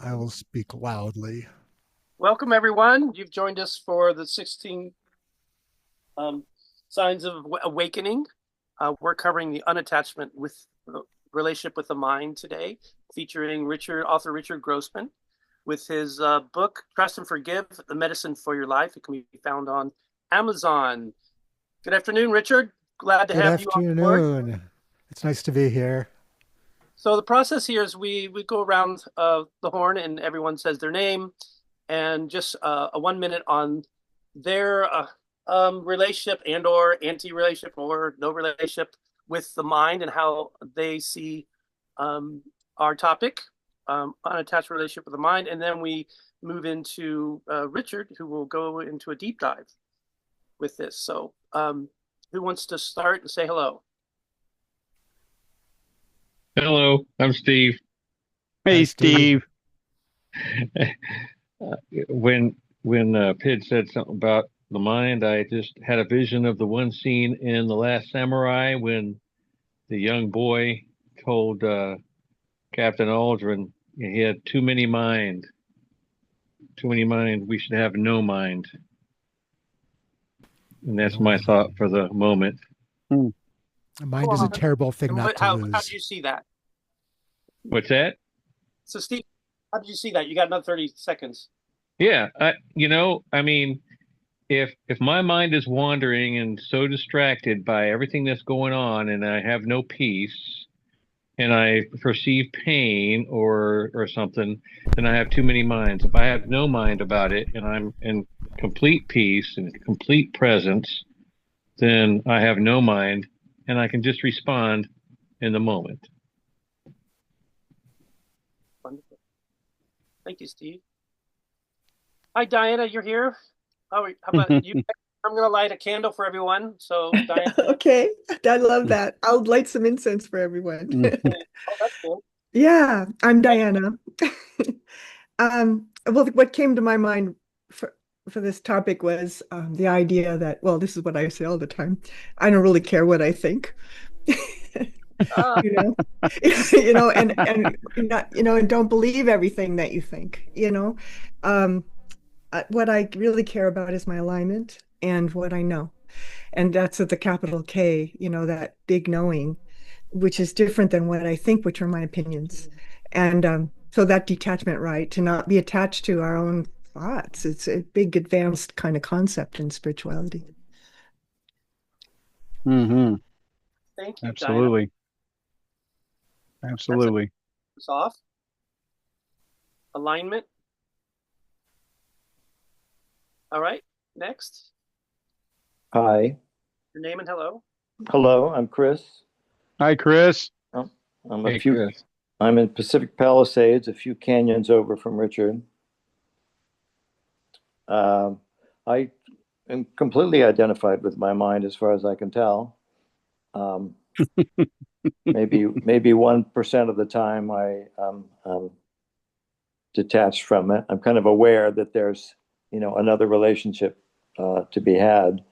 I will speak loudly. Welcome, everyone. You've joined us for the 16 um, Signs of Awakening. We're covering the unattachment with relationship with the mind today, featuring author Richard Grossman, with his book "Trust and Forgive: The Medicine for Your Life." It can be found on Amazon. Good afternoon, Richard. Glad to Good have you on board. afternoon. It's nice to be here. So the process here is we go around the horn and everyone says their name and just a 1 minute on their relationship and or anti-relationship or no relationship with the mind and how they see our topic, unattached relationship with the mind. And then we move into Richard, who will go into a deep dive with this. So who wants to start and say hello? Hello, I'm Steve. Hi, Hey, Steve. Steve. When Pid said something about the mind, I just had a vision of the one scene in The Last Samurai when the young boy told Captain Aldrin he had too many mind. Too many mind. We should have no mind. And that's No my thought mind. for the moment. Hmm. Mind Go is a on. terrible thing And not to how do lose. you see that? What's that? So, Steve, how did you see that? You got another 30 seconds. Yeah, I mean, if my mind is wandering and so distracted by everything that's going on and I have no peace and I perceive pain or something, then I have too many minds. If I have no mind about it and I'm in complete peace and complete presence, then I have no mind and I can just respond in the moment. Wonderful. Thank you, Steve. Hi, Diana, you're here. How about you? I'm going to light a candle for everyone. So, Diana, Okay, I love that. I'll light some incense for everyone. oh, that's cool. Yeah, I'm Diana. Well, what came to my mind for this topic was the idea that, well, this is what I say all the time. I don't really care what I think. Uh, You know, and not, and don't believe everything that you think, Um, what I really care about is my alignment and what I know. And that's at the capital K, that big knowing, which is different than what I think, which are my opinions. And so that detachment, right, to not be attached to our own thoughts, it's a big advanced kind of concept in spirituality. Hmm. Thank you, Diana. Absolutely. That's Absolutely. it's off. Alignment. All right. Next, Hi. your name and hello. Hello, I'm Chris. Hi, Chris. Um, I'm a Hey, few Chris. I'm in Pacific Palisades, a few canyons over from Richard. I am completely identified with my mind as far as I can tell. Um, maybe 1% of the time I'm detached from it. I'm kind of aware that there's, another relationship to be had,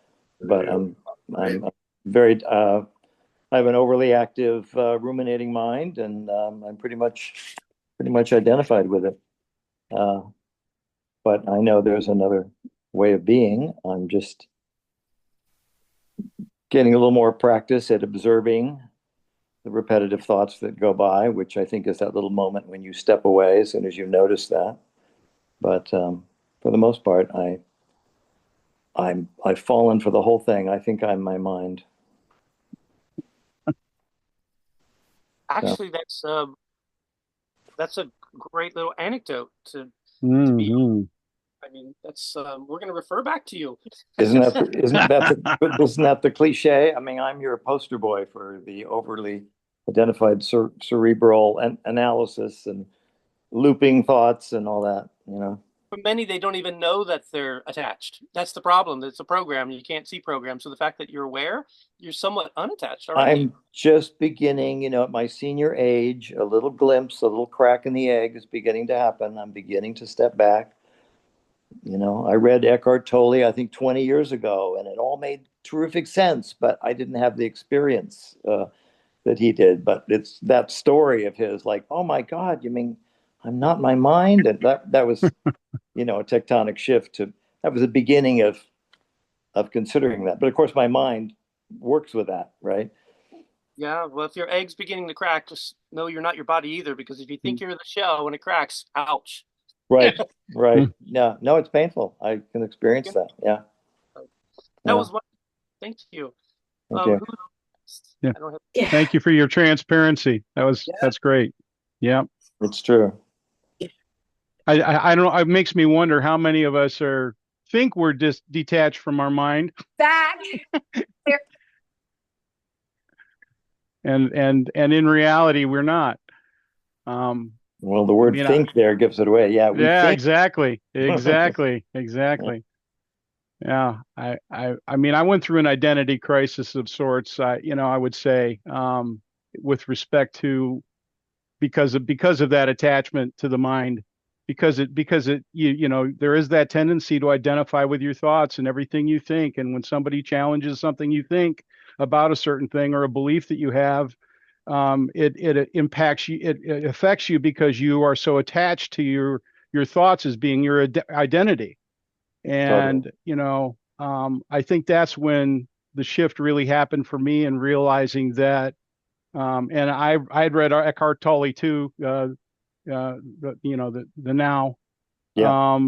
but I'm very I have an overly active ruminating mind, and I'm pretty much identified with it. Uh, but I know there's another way of being. I'm just getting a little more practice at observing the repetitive thoughts that go by, which I think is that little moment when you step away as soon as you notice that. But for the most part, I've fallen for the whole thing. I think I'm my mind. So Actually, that's a great little anecdote to be. Hmm. I mean, that's we're going to refer back to you. isn't that the cliche? I mean, I'm your poster boy for the overly identified cerebral analysis and looping thoughts and all that. For many, they don't even know that they're attached. That's the problem. It's a program. You can't see programs. So the fact that you're aware, you're somewhat unattached already. I'm just beginning, at my senior age, a little glimpse, a little crack in the egg is beginning to happen. I'm beginning to step back. I read Eckhart Tolle, I think 20 years ago, and it all made terrific sense, but I didn't have the experience that he did. But it's that story of his, like, oh my God, you mean I'm not my mind. And that was, a tectonic shift that was the beginning of considering that. But of course, my mind works with that, right? Yeah, well, if your egg's beginning to crack, just know you're not your body either, because if you think you're the shell when it cracks, ouch. Right, Yeah. right. Yeah, no, it's painful. I can experience that. Yeah, That yeah. was one. Thank you. Thank you. Who, Yeah. I don't have. Yeah. Thank you for your transparency. Yeah. That's great. Yeah. It's true. I don't know. It makes me wonder how many of us think we're just detached from our mind, Back. and in reality we're not. Well, the word think there gives it away. Yeah, we yeah, think. exactly. Exactly. Yeah. I mean, I went through an identity crisis of sorts. I would say, with respect to because of that attachment to the mind, because there is that tendency to identify with your thoughts and everything you think, and when somebody challenges something you think about a certain thing or a belief that you have, it impacts you, it affects you because you are so attached to your thoughts as being your identity. And Totally. I think that's when the shift really happened for me, and realizing that, and I'd read Eckhart Tolle too, the now, Yeah.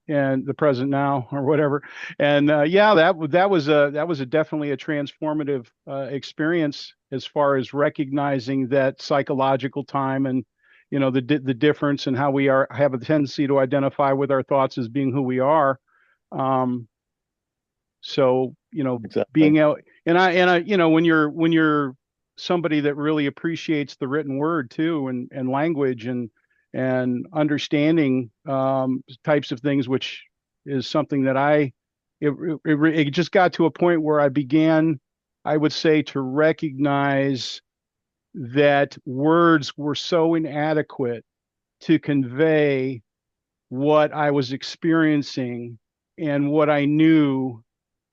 and the present now, or whatever. And yeah, that was definitely a transformative experience, as far as recognizing that psychological time, and the difference, and how we have a tendency to identify with our thoughts as being who we are. So Exactly. being out, and I when you're somebody that really appreciates the written word too, and language, and understanding types of things, which is something that it just got to a point where I began, I would say, to recognize that words were so inadequate to convey what I was experiencing and what I knew.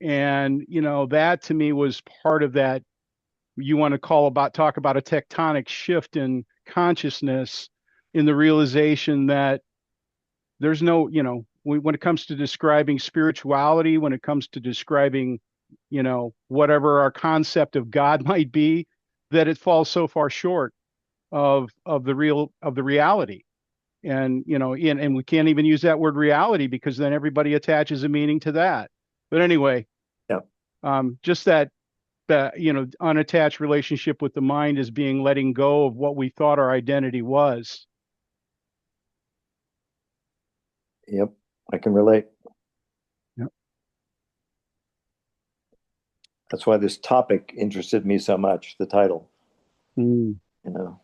And, that to me was part of that. You want to talk about a tectonic shift in consciousness, in the realization that there's no, when it comes to describing spirituality, when it comes to describing, whatever our concept of God might be, that it falls so far short of the reality. And and we can't even use that word reality, because then everybody attaches a meaning to that. But anyway, Yeah. just that unattached relationship with the mind is being letting go of what we thought our identity was. Yep. I can relate. Yep. That's why this topic interested me so much, the title. Mm. I'm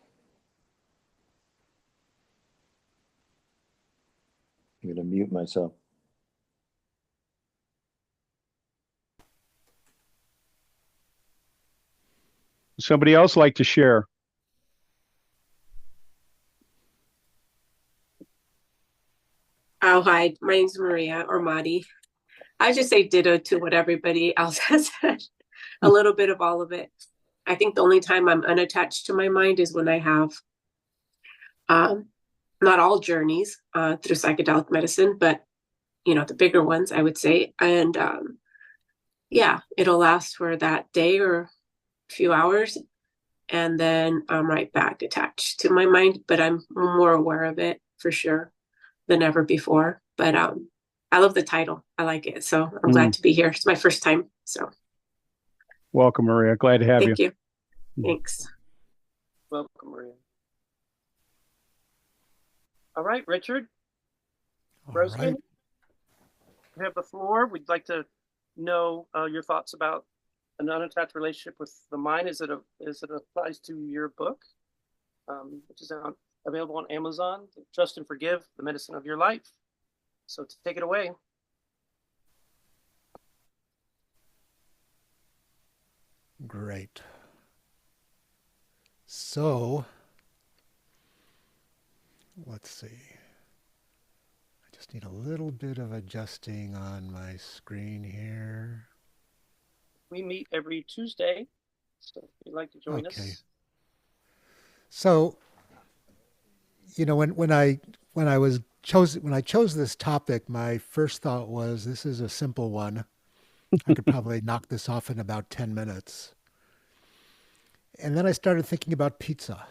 going to mute myself. Somebody else like to share? Oh, hi. My name's Maria, or Madi. I just say ditto to what everybody else has said. A little bit of all of it. I think the only time I'm unattached to my mind is when I have not all journeys through psychedelic medicine, but the bigger ones, I would say. And yeah, it'll last for that day or a few hours, and then I'm right back attached to my mind, but I'm more aware of it for sure than ever before. But I love the title. I like it. So I'm glad to be here. It's my first time. So welcome, Maria. Glad to have thank you. Mm. Thanks. Welcome, Maria. All right, Richard. Grossman, right. you have the floor. We'd like to know your thoughts about an unattached relationship with the mind. As it applies to your book, which is available on Amazon. Trust and Forgive: The Medicine of Your Life. So take it away. Great. So, let's see. I just need a little bit of adjusting on my screen here. We meet every Tuesday, so if you'd like to join us. So, You know, when I chose this topic, my first thought was this is a simple one. I could probably knock this off in about 10 minutes. And then I started thinking about pizza.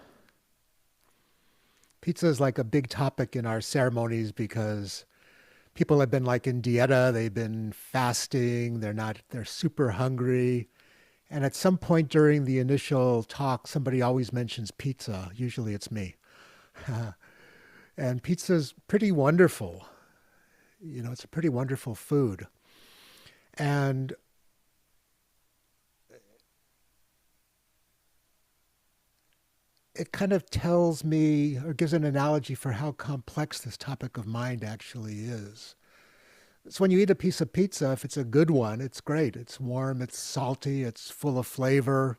Pizza is like a big topic in our ceremonies because people have been like in dieta, they've been fasting, they're super hungry. And at some point during the initial talk, somebody always mentions pizza. Usually it's me. And pizza's pretty wonderful. You know, it's a pretty wonderful food. And it kind of tells me or gives an analogy for how complex this topic of mind actually is. So when you eat a piece of pizza, if it's a good one, it's great. It's warm, it's salty, it's full of flavor,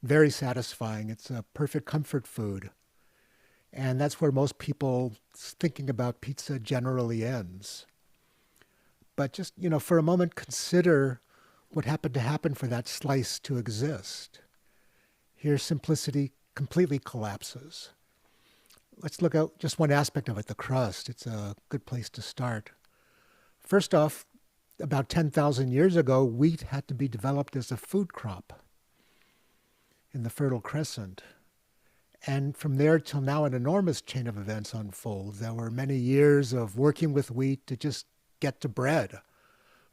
very satisfying. It's a perfect comfort food. And that's where most people thinking about pizza generally ends. But just, you know, for a moment, consider what happened to happen for that slice to exist. Here, simplicity completely collapses. Let's look at just one aspect of it, the crust. It's a good place to start. First off, about 10,000 years ago, wheat had to be developed as a food crop in the Fertile Crescent. And from there till now, an enormous chain of events unfolds. There were many years of working with wheat to just get to bread,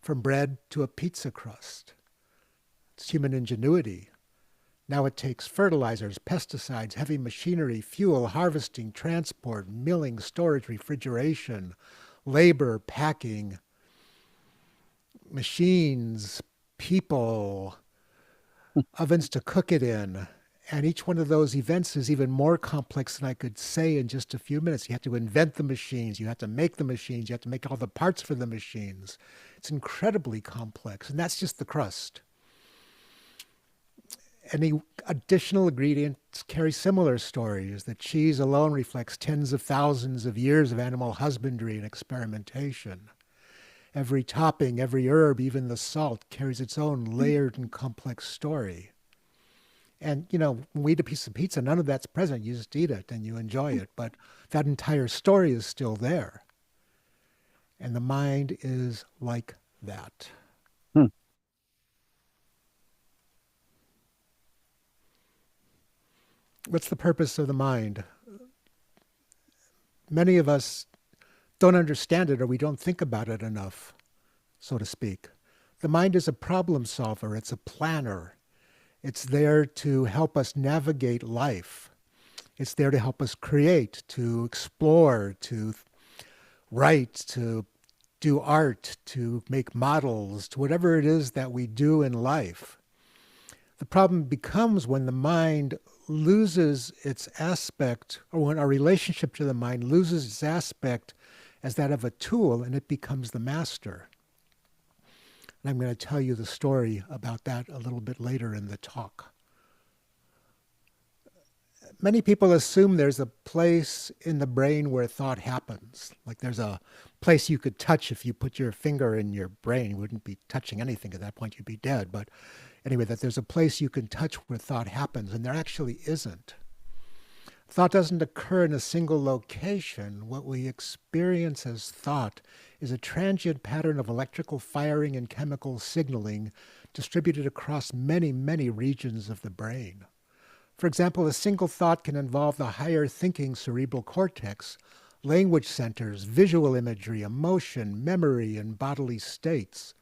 from bread to a pizza crust. It's human ingenuity. Now it takes fertilizers, pesticides, heavy machinery, fuel, harvesting, transport, milling, storage, refrigeration, labor, packing, machines, people, ovens to cook it in. And each one of those events is even more complex than I could say in just a few minutes. You have to invent the machines. You have to make the machines. You have to make all the parts for the machines. It's incredibly complex. And that's just the crust. Any additional ingredients carry similar stories. The cheese alone reflects tens of thousands of years of animal husbandry and experimentation. Every topping, every herb, even the salt, carries its own layered and complex story. And, you know, when we eat a piece of pizza, none of that's present. You just eat it and you enjoy it. But that entire story is still there. And the mind is like that. Hmm. What's the purpose of the mind? Many of us don't understand it or we don't think about it enough, so to speak. The mind is a problem solver. It's a planner. It's there to help us navigate life. It's there to help us create, to explore, to write, to do art, to make models, to whatever it is that we do in life. The problem becomes when the mind loses its aspect, or when our relationship to the mind loses its aspect as that of a tool and it becomes the master. And I'm going to tell you the story about that a little bit later in the talk. Many people assume there's a place in the brain where thought happens. Like there's a place you could touch if you put your finger in your brain. You wouldn't be touching anything at that point, you'd be dead. But anyway, that there's a place you can touch where thought happens, and there actually isn't. Thought doesn't occur in a single location. What we experience as thought is a transient pattern of electrical firing and chemical signaling distributed across many, many regions of the brain. For example, a single thought can involve the higher thinking cerebral cortex, language centers, visual imagery, emotion, memory, and bodily states.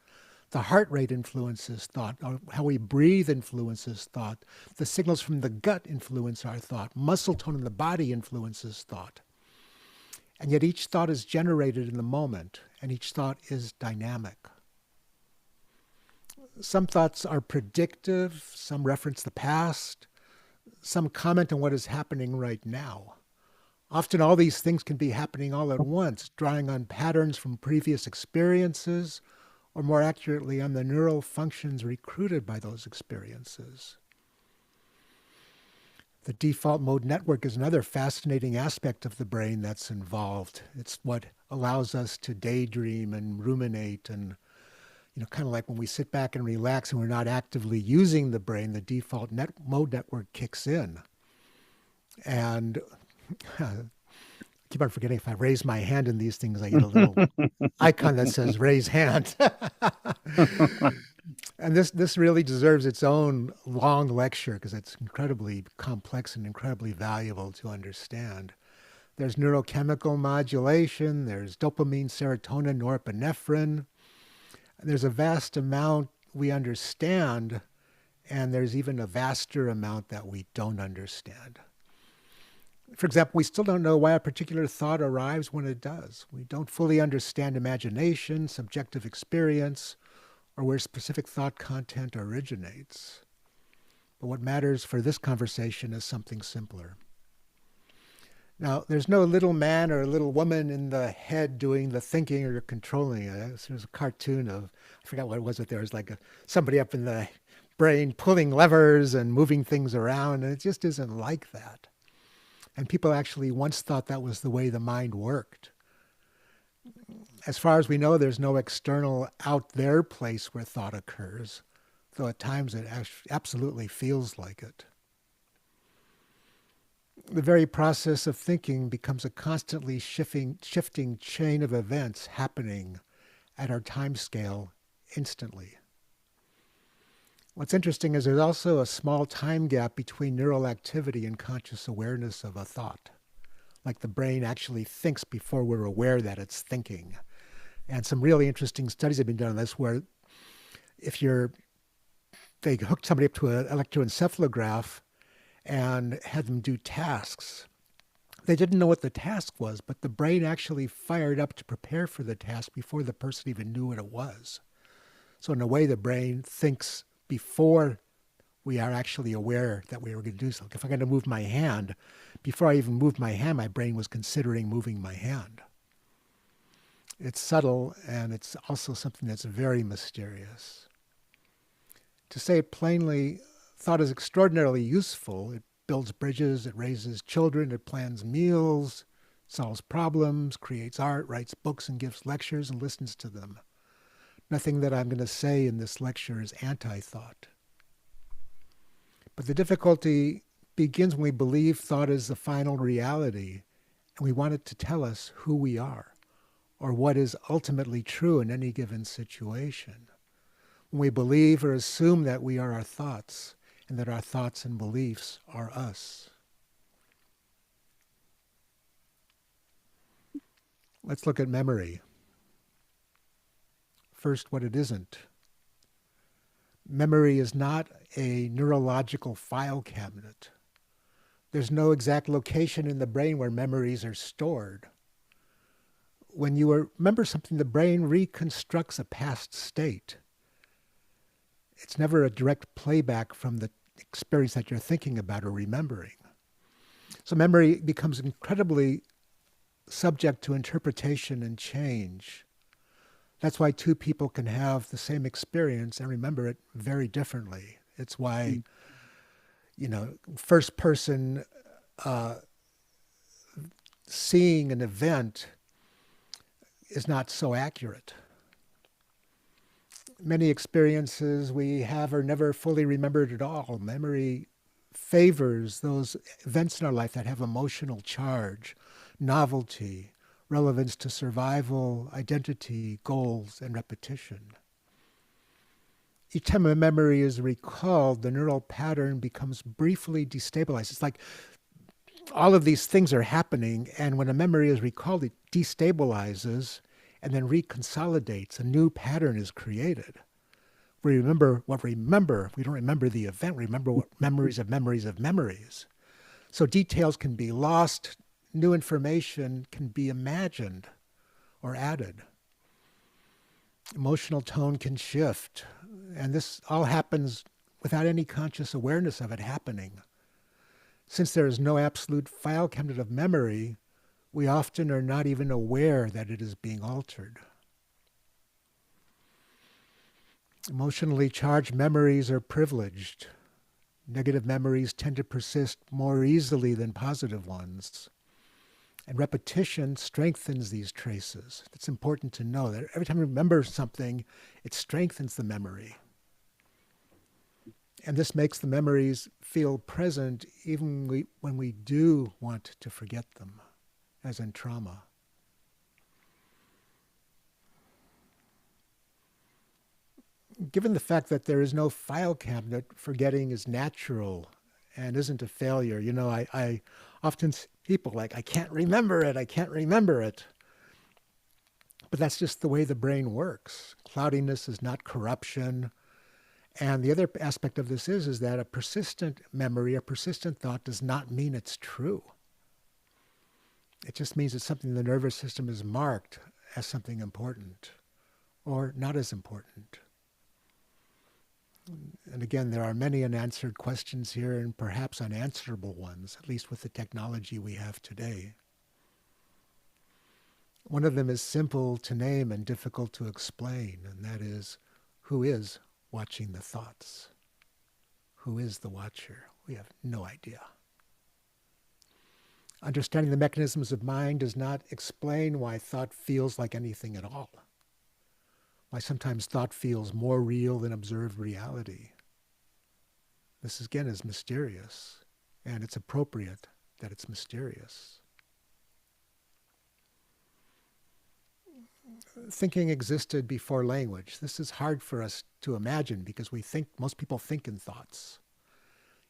The heart rate influences thought. How we breathe influences thought. The signals from the gut influence our thought. Muscle tone in the body influences thought. And yet each thought is generated in the moment, and each thought is dynamic. Some thoughts are predictive, some reference the past, some comment on what is happening right now. Often all these things can be happening all at once, drawing on patterns from previous experiences, or more accurately, on the neural functions recruited by those experiences. The default mode network is another fascinating aspect of the brain that's involved. It's what allows us to daydream and ruminate and, kind of like when we sit back and relax and we're not actively using the brain, the default mode network kicks in. And keep on forgetting if I raise my hand in these things, I get a little icon that says raise hand. And this really deserves its own long lecture because it's incredibly complex and incredibly valuable to understand. There's neurochemical modulation, there's dopamine, serotonin, norepinephrine. There's a vast amount we understand, and there's even a vaster amount that we don't understand. For example, we still don't know why a particular thought arrives when it does. We don't fully understand imagination, subjective experience, or where specific thought content originates. But what matters for this conversation is something simpler. Now, there's no little man or little woman in the head doing the thinking or controlling it. There's a cartoon of, I forgot what it was, there was like somebody up in the brain pulling levers and moving things around, and it just isn't like that. And people actually once thought that was the way the mind worked. As far as we know, there's no external out there place where thought occurs, though at times it absolutely feels like it. The very process of thinking becomes a constantly shifting chain of events happening at our time scale instantly. What's interesting is there's also a small time gap between neural activity and conscious awareness of a thought. Like the brain actually thinks before we're aware that it's thinking. And some really interesting studies have been done on this where they hooked somebody up to an electroencephalograph and had them do tasks. They didn't know what the task was, but the brain actually fired up to prepare for the task before the person even knew what it was. So in a way, the brain thinks before we are actually aware that we were going to do something. If I'm going to move my hand, before I even moved my hand, my brain was considering moving my hand. It's subtle, and it's also something that's very mysterious. To say it plainly, thought is extraordinarily useful. It builds bridges, it raises children, it plans meals, solves problems, creates art, writes books, and gives lectures and listens to them. Nothing that I'm going to say in this lecture is anti-thought. But the difficulty begins when we believe thought is the final reality, and we want it to tell us who we are, or what is ultimately true in any given situation. When we believe or assume that we are our thoughts, and that our thoughts and beliefs are us. Let's look at memory. First, what it isn't. Memory is not a neurological file cabinet. There's no exact location in the brain where memories are stored. When you remember something, the brain reconstructs a past state. It's never a direct playback from the experience that you're thinking about or remembering. So memory becomes incredibly subject to interpretation and change. That's why two people can have the same experience and remember it very differently. It's why, first person seeing an event is not so accurate. Many experiences we have are never fully remembered at all. Memory favors those events in our life that have emotional charge, novelty, relevance to survival, identity, goals, and repetition. Each time a memory is recalled, the neural pattern becomes briefly destabilized. It's like all of these things are happening, and when a memory is recalled, it destabilizes and then reconsolidates. A new pattern is created. We remember what we remember. We don't remember the event. We remember what memories of memories of memories. So details can be lost. New information can be imagined or added. Emotional tone can shift. And this all happens without any conscious awareness of it happening. Since there is no absolute file cabinet of memory, we often are not even aware that it is being altered. Emotionally charged memories are privileged. Negative memories tend to persist more easily than positive ones. And repetition strengthens these traces. It's important to know that every time you remember something, it strengthens the memory. And this makes the memories feel present even when we do want to forget them. as in trauma. Given the fact that there is no file cabinet, forgetting is natural and isn't a failure. I often see people like, I can't remember it, I can't remember it. But that's just the way the brain works. Cloudiness is not corruption. And the other aspect of this is that a persistent memory, a persistent thought does not mean it's true. It just means it's something the nervous system is marked as something important or not as important. And again, there are many unanswered questions here and perhaps unanswerable ones, at least with the technology we have today. One of them is simple to name and difficult to explain, and that is, who is watching the thoughts? Who is the watcher? We have no idea. Understanding the mechanisms of mind does not explain why thought feels like anything at all. Why sometimes thought feels more real than observed reality. This again is mysterious, and it's appropriate that it's mysterious. Thinking existed before language. This is hard for us to imagine because most people think in thoughts.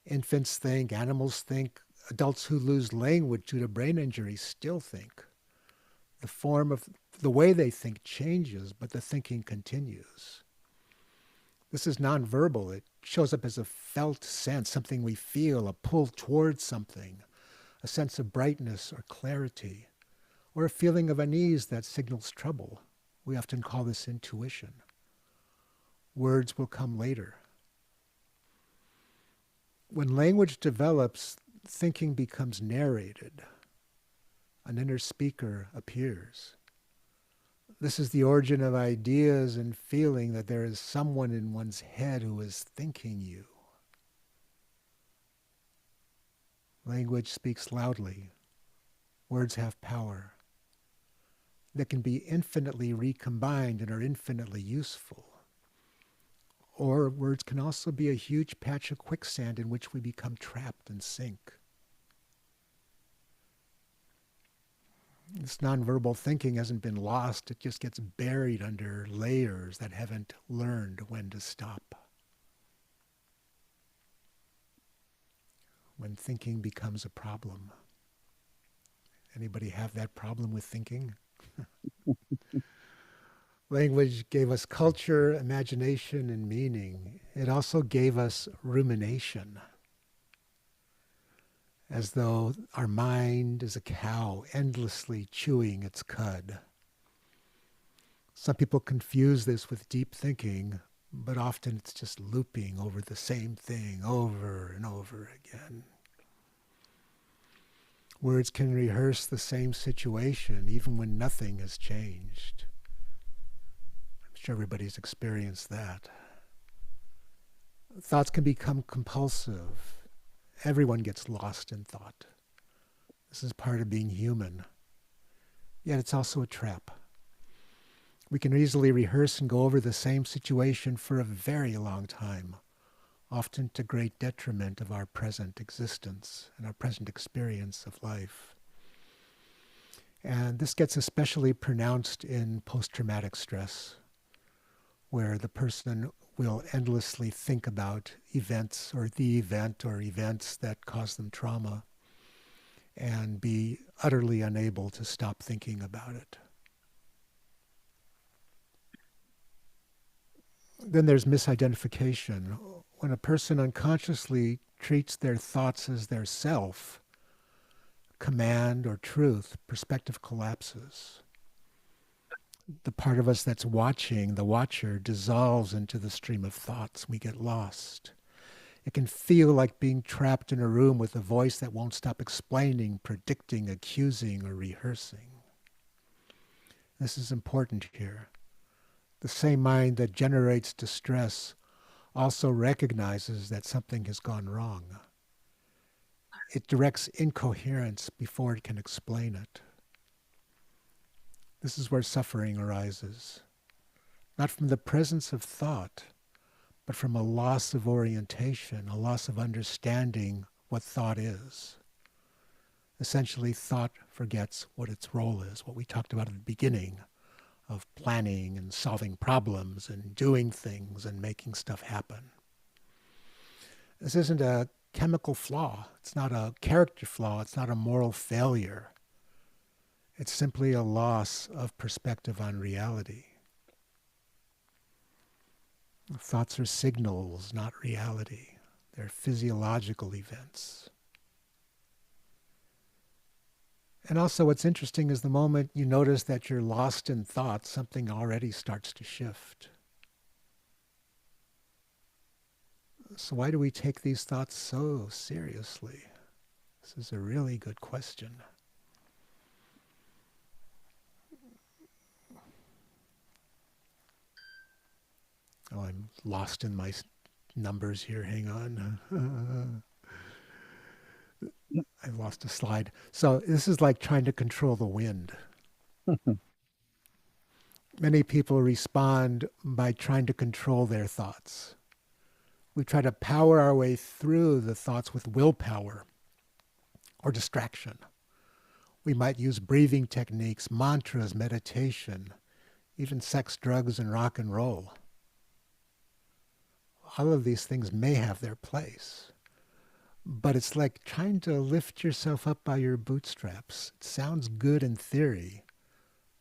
Infants think, animals think, adults who lose language due to brain injury still think. The form of the way they think changes, but the thinking continues. This is nonverbal. It shows up as a felt sense, something we feel, a pull towards something, a sense of brightness or clarity, or a feeling of unease that signals trouble. We often call this intuition. Words will come later. When language develops, thinking becomes narrated. An inner speaker appears. This is the origin of ideas and feeling that there is someone in one's head who is thinking you. Language speaks loudly. Words have power. That can be infinitely recombined and are infinitely useful. Or words can also be a huge patch of quicksand in which we become trapped and sink. This nonverbal thinking hasn't been lost. It just gets buried under layers that haven't learned when to stop. When thinking becomes a problem. Anybody have that problem with thinking? Language gave us culture, imagination, and meaning. It also gave us rumination, as though our mind is a cow endlessly chewing its cud. Some people confuse this with deep thinking, but often it's just looping over the same thing over and over again. Words can rehearse the same situation even when nothing has changed. I'm sure everybody's experienced that. Thoughts can become compulsive. Everyone gets lost in thought. This is part of being human. Yet it's also a trap. We can easily rehearse and go over the same situation for a very long time, often to great detriment of our present existence and our present experience of life. And this gets especially pronounced in post-traumatic stress, where the person will endlessly think about events or the event or events that cause them trauma and be utterly unable to stop thinking about it. Then there's misidentification. When a person unconsciously treats their thoughts as their self, command or truth, perspective collapses. The part of us that's watching, the watcher, dissolves into the stream of thoughts. We get lost. It can feel like being trapped in a room with a voice that won't stop explaining, predicting, accusing, or rehearsing. This is important here. The same mind that generates distress also recognizes that something has gone wrong. It directs incoherence before it can explain it. This is where suffering arises, not from the presence of thought, but from a loss of orientation, a loss of understanding what thought is. Essentially, thought forgets what its role is, what we talked about at the beginning of planning and solving problems and doing things and making stuff happen. This isn't a chemical flaw. It's not a character flaw. It's not a moral failure. It's simply a loss of perspective on reality. Thoughts are signals, not reality. They're physiological events. And also what's interesting is the moment you notice that you're lost in thought, something already starts to shift. So why do we take these thoughts so seriously? This is a really good question. Oh, I'm lost in my numbers here. Hang on. I lost a slide. So this is like trying to control the wind. Many people respond by trying to control their thoughts. We try to power our way through the thoughts with willpower or distraction. We might use breathing techniques, mantras, meditation, even sex, drugs, and rock and roll. All of these things may have their place, but it's like trying to lift yourself up by your bootstraps. It sounds good in theory,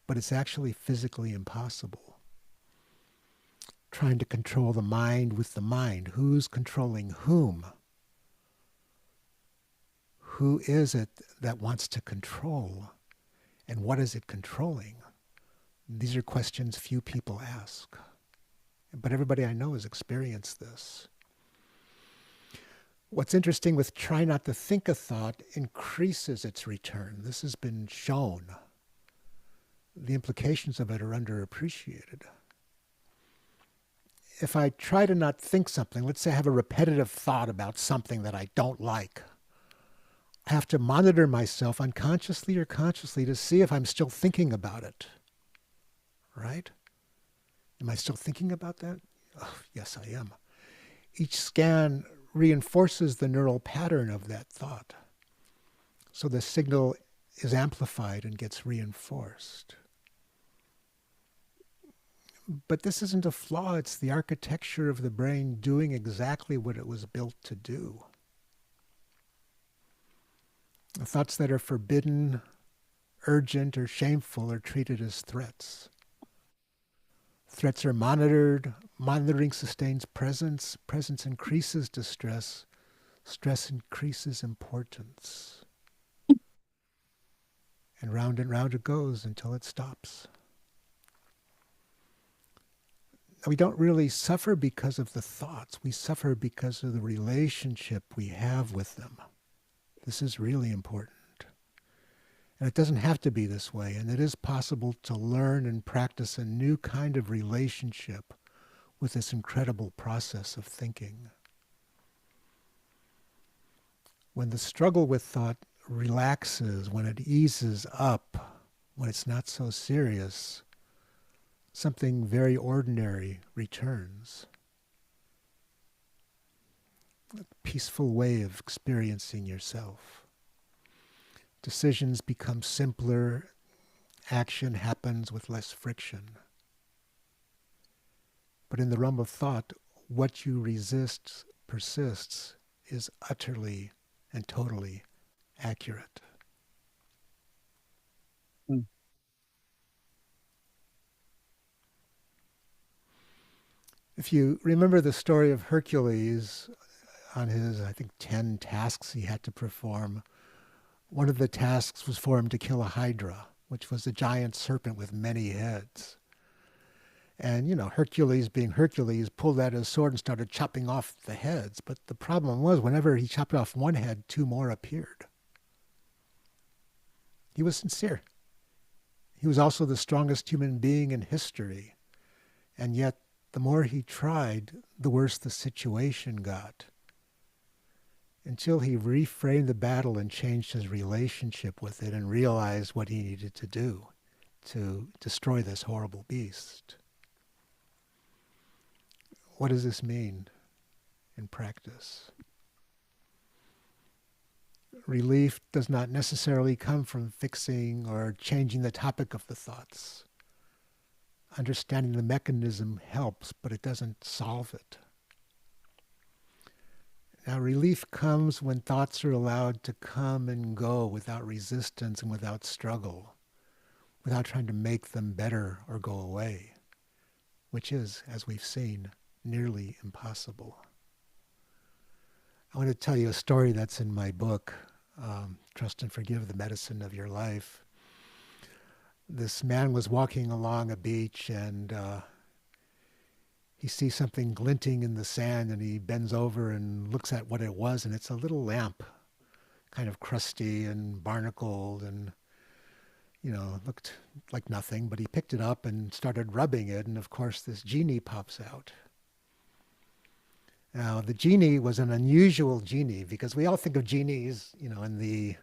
but it's actually physically impossible. Trying to control the mind with the mind. Who's controlling whom? Who is it that wants to control? And what is it controlling? These are questions few people ask. But everybody I know has experienced this. What's interesting with try not to think a thought increases its return. This has been shown. The implications of it are underappreciated. If I try to not think something, let's say I have a repetitive thought about something that I don't like, I have to monitor myself unconsciously or consciously to see if I'm still thinking about it. Right? Am I still thinking about that? Oh, yes, I am. Each scan reinforces the neural pattern of that thought. So the signal is amplified and gets reinforced. But this isn't a flaw. It's the architecture of the brain doing exactly what it was built to do. The thoughts that are forbidden, urgent, or shameful are treated as threats. Threats are monitored. Monitoring sustains presence. Presence increases distress. Stress increases importance. And round it goes until it stops. We don't really suffer because of the thoughts. We suffer because of the relationship we have with them. This is really important. And it doesn't have to be this way. And it is possible to learn and practice a new kind of relationship with this incredible process of thinking. When the struggle with thought relaxes, when it eases up, when it's not so serious, something very ordinary returns. A peaceful way of experiencing yourself. Decisions become simpler. Action happens with less friction. But in the realm of thought, what you resist persists is utterly and totally accurate. Mm. If you remember the story of Hercules on his, I think, 10 tasks he had to perform, one of the tasks was for him to kill a hydra, which was a giant serpent with many heads. And, Hercules, being Hercules, pulled out his sword and started chopping off the heads. But the problem was, whenever he chopped off one head, 2 more appeared. He was sincere. He was also the strongest human being in history. And yet, the more he tried, the worse the situation got. Until he reframed the battle and changed his relationship with it and realized what he needed to do to destroy this horrible beast. What does this mean in practice? Relief does not necessarily come from fixing or changing the topic of the thoughts. Understanding the mechanism helps, but it doesn't solve it. Now, relief comes when thoughts are allowed to come and go without resistance and without struggle, without trying to make them better or go away, which is, as we've seen, nearly impossible. I want to tell you a story that's in my book, Trust and Forgive, the Medicine of Your Life. This man was walking along a beach and he sees something glinting in the sand and he bends over and looks at what it was, and it's a little lamp, kind of crusty and barnacled and, looked like nothing, but he picked it up and started rubbing it, and of course this genie pops out. Now, the genie was an unusual genie because we all think of genies, in the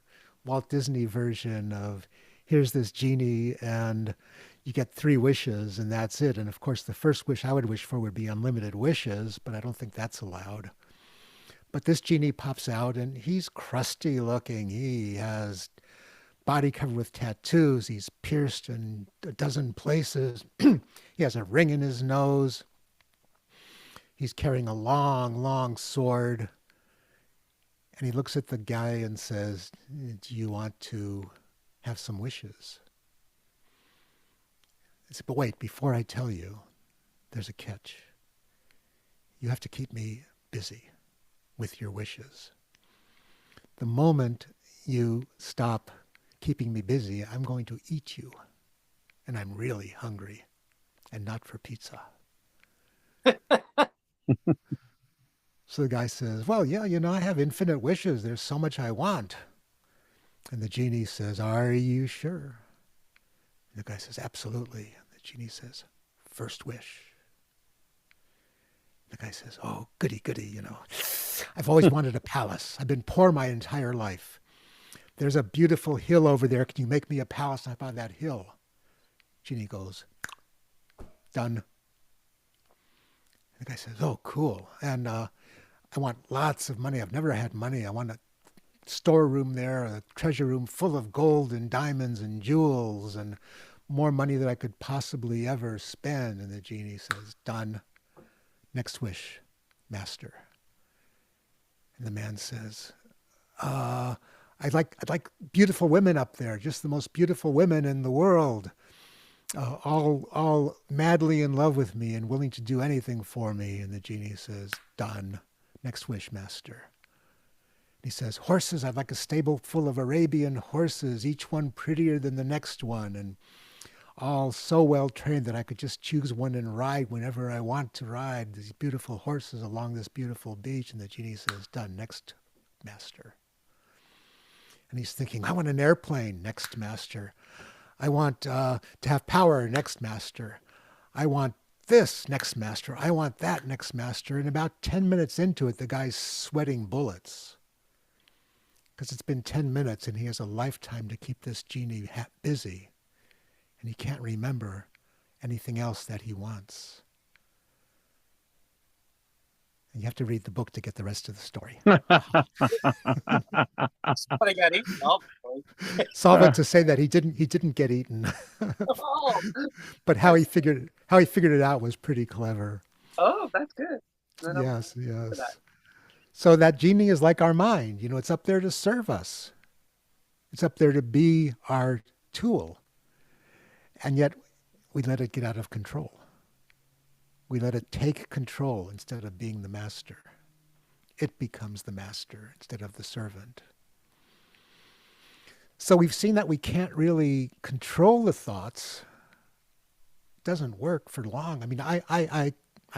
Walt Disney version of here's this genie and you get 3 wishes and that's it. And of course, the first wish I would wish for would be unlimited wishes, but I don't think that's allowed. But this genie pops out and he's crusty looking. He has body covered with tattoos. He's pierced in a dozen places. He has a ring in his nose. He's carrying a long, long sword. And he looks at the guy and says, do you want to have some wishes? I said, but wait, before I tell you, there's a catch. You have to keep me busy with your wishes. The moment you stop keeping me busy, I'm going to eat you. And I'm really hungry, and not for pizza. So the guy says, well, yeah, I have infinite wishes. There's so much I want. And the genie says, are you sure? The guy says, absolutely. And the genie says, first wish. The guy says, oh, goody, goody, I've always wanted a palace. I've been poor my entire life. There's a beautiful hill over there. Can you make me a palace up on that hill? Genie goes, done. The guy says, oh, cool. And I want lots of money. I've never had money. I want a storeroom there, a treasure room full of gold and diamonds and jewels and more money than I could possibly ever spend. And the genie says, done. Next wish, master. And the man says, I'd like beautiful women up there, just the most beautiful women in the world, all madly in love with me and willing to do anything for me. And the genie says, done. Next wish, master. He says, horses, I'd like a stable full of Arabian horses, each one prettier than the next one, and all so well trained that I could just choose one and ride whenever I want to ride these beautiful horses along this beautiful beach. And the genie says, done. Next, master. And he's thinking, I want an airplane. Next, master. I want to have power. Next, master. I want this. Next, master. I want that. Next, master. And about 10 minutes into it, the guy's sweating bullets because it's been 10 minutes and he has a lifetime to keep this genie busy. And he can't remember anything else that he wants. And you have to read the book to get the rest of the story. Somebody got eaten. Solvent to say that he didn't get eaten. Oh. But how he figured it out was pretty clever. Oh, that's good. Yes. So that genie is like our mind. It's up there to serve us. It's up there to be our tool. And yet we let it get out of control. We let it take control instead of being the master. It becomes the master instead of the servant. So we've seen that we can't really control the thoughts. It doesn't work for long. I mean, I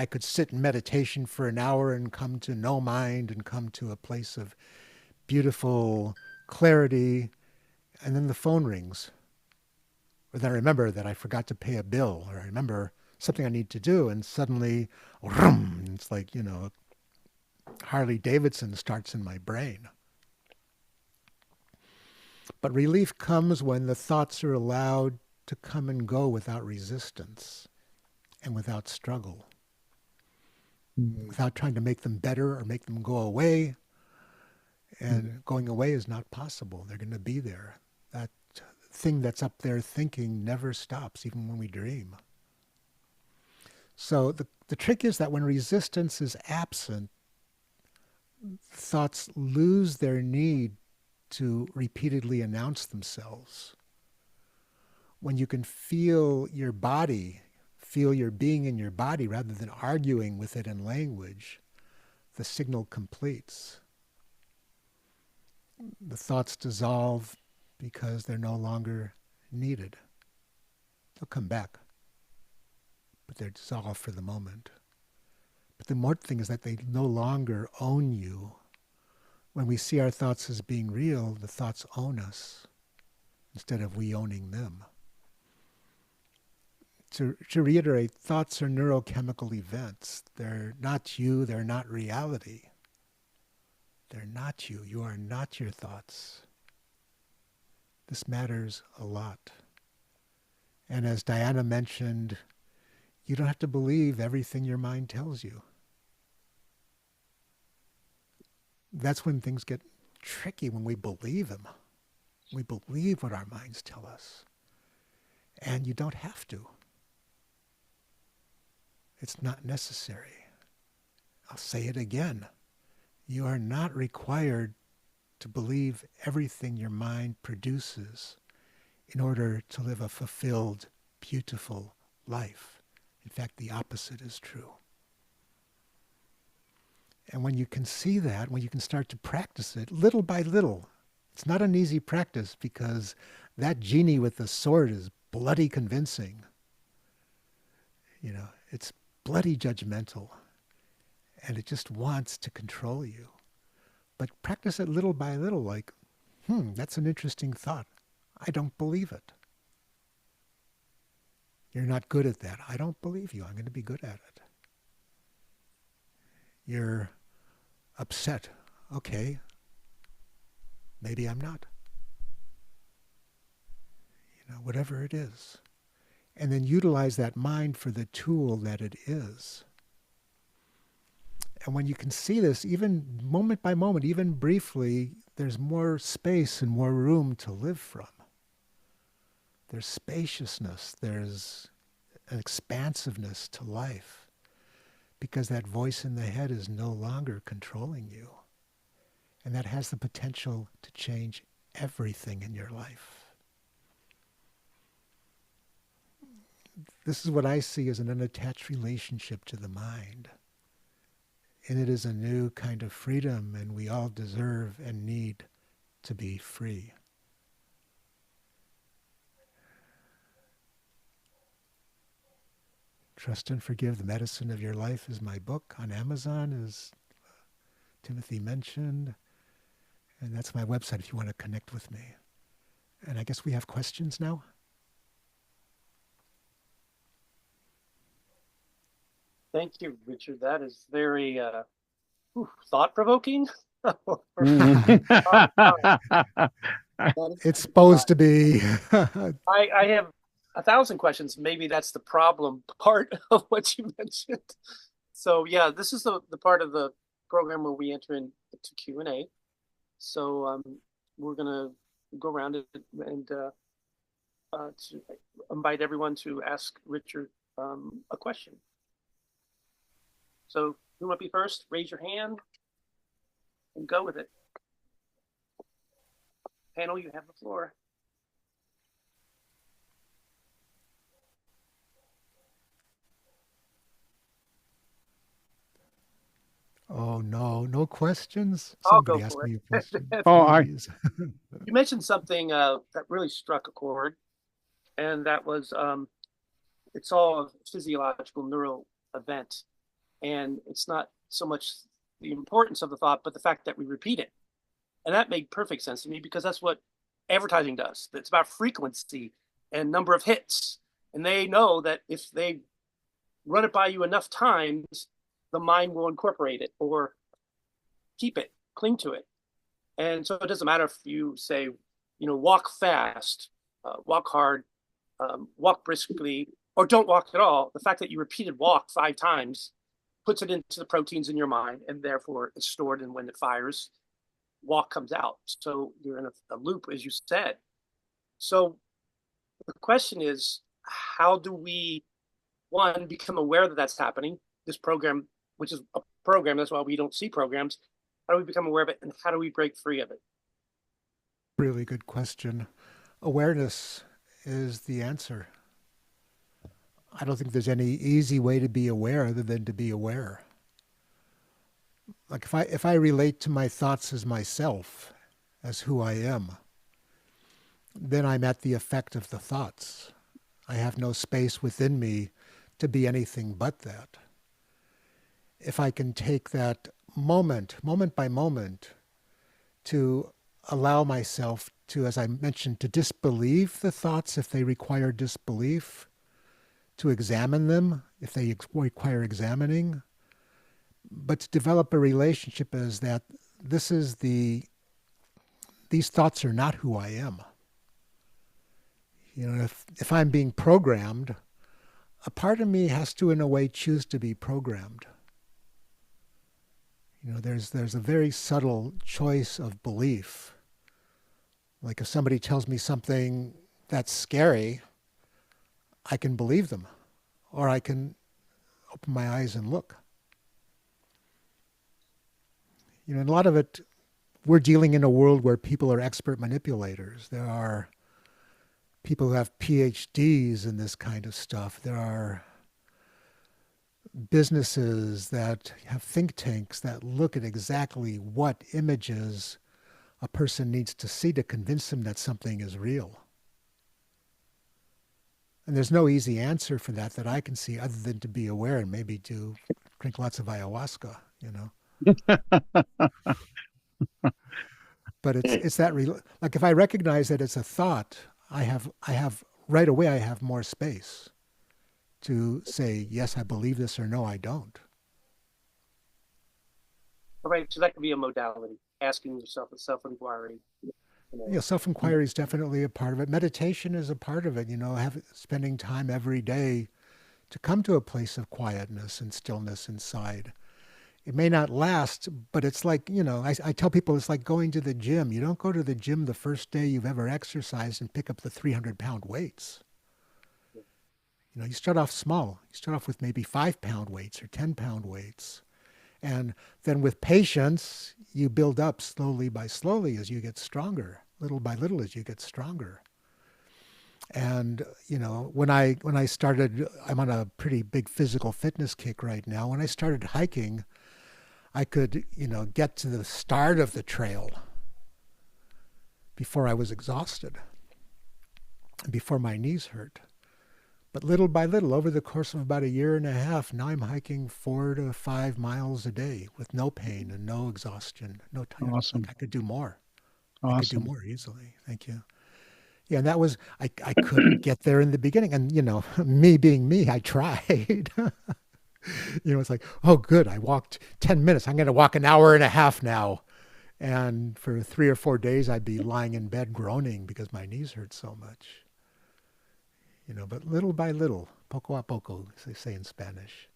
could sit in meditation for an hour and come to no mind and come to a place of beautiful clarity, and then the phone rings. Or then I remember that I forgot to pay a bill, or I remember something I need to do, and suddenly, it's like, Harley Davidson starts in my brain. But relief comes when the thoughts are allowed to come and go without resistance and without struggle, without trying to make them better or make them go away. And going away is not possible. They're going to be there. That thing that's up there thinking never stops, even when we dream. So the trick is that when resistance is absent, thoughts lose their need to repeatedly announce themselves. When you can feel your body, feel your being in your body rather than arguing with it in language, the signal completes. The thoughts dissolve because they're no longer needed. They'll come back, but they're dissolved for the moment. But the important thing is that they no longer own you. When we see our thoughts as being real, the thoughts own us instead of we owning them. To reiterate, thoughts are neurochemical events. They're not you, they're not reality. They're not you. You are not your thoughts. This matters a lot. And as Diana mentioned, you don't have to believe everything your mind tells you. That's when things get tricky, when we believe them. We believe what our minds tell us. And you don't have to. It's not necessary. I'll say it again. You are not required to believe everything your mind produces in order to live a fulfilled, beautiful life. In fact, the opposite is true. And when you can see that, when you can start to practice it little by little, it's not an easy practice because that genie with the sword is bloody convincing. You know, it's bloody judgmental, and it just wants to control you. But practice it little by little, like, that's an interesting thought. I don't believe it. You're not good at that. I don't believe you. I'm going to be good at it. You're upset. Okay. Maybe I'm not. You know, whatever it is. And then utilize that mind for the tool that it is. And when you can see this, even moment by moment, even briefly, there's more space and more room to live from. There's spaciousness, there's an expansiveness to life, because that voice in the head is no longer controlling you. And that has the potential to change everything in your life. This is what I see as an unattached relationship to the mind. And it is a new kind of freedom, and we all deserve and need to be free. Trust and Forgive, The Medicine of Your Life is my book on Amazon, as Timothy mentioned. And that's my website if you want to connect with me. And I guess we have questions now. Thank you, Richard. That is very thought-provoking. It's supposed to be. I have 1,000 questions. Maybe that's the problem part of what you mentioned. So yeah, this is the part of the program where we enter into Q&A. So we're gonna go around and to invite everyone to ask Richard a question. So who want to be first? Raise your hand and go with it. Panel, you have the floor. Oh, no questions? I'll go Somebody ask for me it. a question. Oh, You mentioned something that really struck a chord, and that was it's all a physiological neural event. And it's not so much the importance of the thought, but the fact that we repeat it. And that made perfect sense to me because that's what advertising does. It's about frequency and number of hits. And they know that if they run it by you enough times, the mind will incorporate it or keep it, cling to it. And so it doesn't matter if you say, walk fast, walk hard, walk briskly, or don't walk at all. The fact that you repeated walk 5 times puts it into the proteins in your mind, and therefore it's stored, and when it fires, walk comes out. So you're in a loop, as you said. So the question is, how do we, one, become aware that that's happening? This program, which is a program, that's why we don't see programs. How do we become aware of it, and how do we break free of it? Really good question. Awareness is the answer. I don't think there's any easy way to be aware other than to be aware. Like if I relate to my thoughts as myself, as who I am, then I'm at the effect of the thoughts. I have no space within me to be anything but that. If I can take that moment by moment, to allow myself to, as I mentioned, to disbelieve the thoughts if they require disbelief, to examine them if they require examining, but to develop a relationship as that these thoughts are not who I am. If I'm being programmed, a part of me has to, in a way, choose to be programmed. There's a very subtle choice of belief. Like if somebody tells me something that's scary, I can believe them, or I can open my eyes and look. And a lot of it, we're dealing in a world where people are expert manipulators. There are people who have PhDs in this kind of stuff. There are businesses that have think tanks that look at exactly what images a person needs to see to convince them that something is real. And there's no easy answer for that I can see other than to be aware and maybe to drink lots of ayahuasca, But it's that like if I recognize that it's a thought, I have right away I have more space to say yes, I believe this, or no, I don't. All right, so that could be a modality, asking yourself a self-inquiry. Self-inquiry is definitely a part of it. Meditation is a part of it. Spending time every day to come to a place of quietness and stillness inside. It may not last, but it's like, I tell people it's like going to the gym. You don't go to the gym the first day you've ever exercised and pick up the 300-pound weights. You start off small. You start off with maybe 5-pound weights or 10-pound weights. And then with patience, you build up slowly by slowly as you get stronger, little by little as you get stronger. And, when I started, I'm on a pretty big physical fitness kick right now. When I started hiking, I could, get to the start of the trail before I was exhausted, before my knees hurt. But little by little, over the course of about a year and a half, now I'm hiking 4 to 5 miles a day with no pain and no exhaustion, no time. Awesome. I could do more. Awesome. I could do more easily. Thank you. Yeah, and that was, I couldn't get there in the beginning. And, me being me, I tried. It's like, oh, good, I walked 10 minutes. I'm going to walk an hour and a half now. And for 3 or 4 days, I'd be lying in bed groaning because my knees hurt so much. But little by little, poco a poco, as they say in Spanish.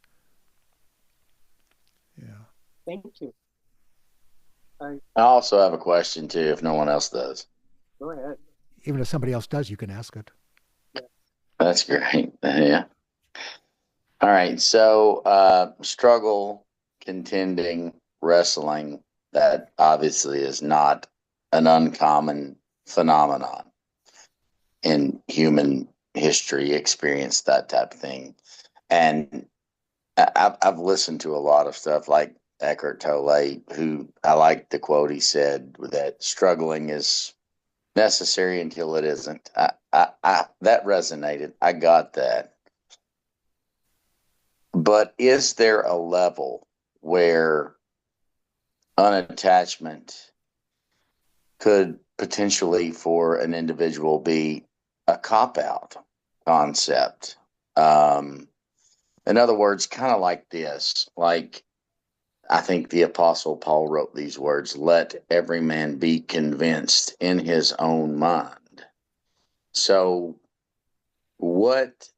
Yeah. Thank you. I also have a question too, if no one else does. Go ahead. Even if somebody else does, you can ask it. Yeah. That's great. Yeah. All right. So, struggle, contending, wrestling, that obviously is not an uncommon phenomenon in human history, experience, that type of thing. And I've listened to a lot of stuff like Eckhart Tolle, who I like the quote he said that struggling is necessary until it isn't. That resonated. I got that. But is there a level where unattachment could potentially for an individual be a cop-out concept? In other words, kind of like this, like I think the Apostle Paul wrote these words, let every man be convinced in his own mind. So what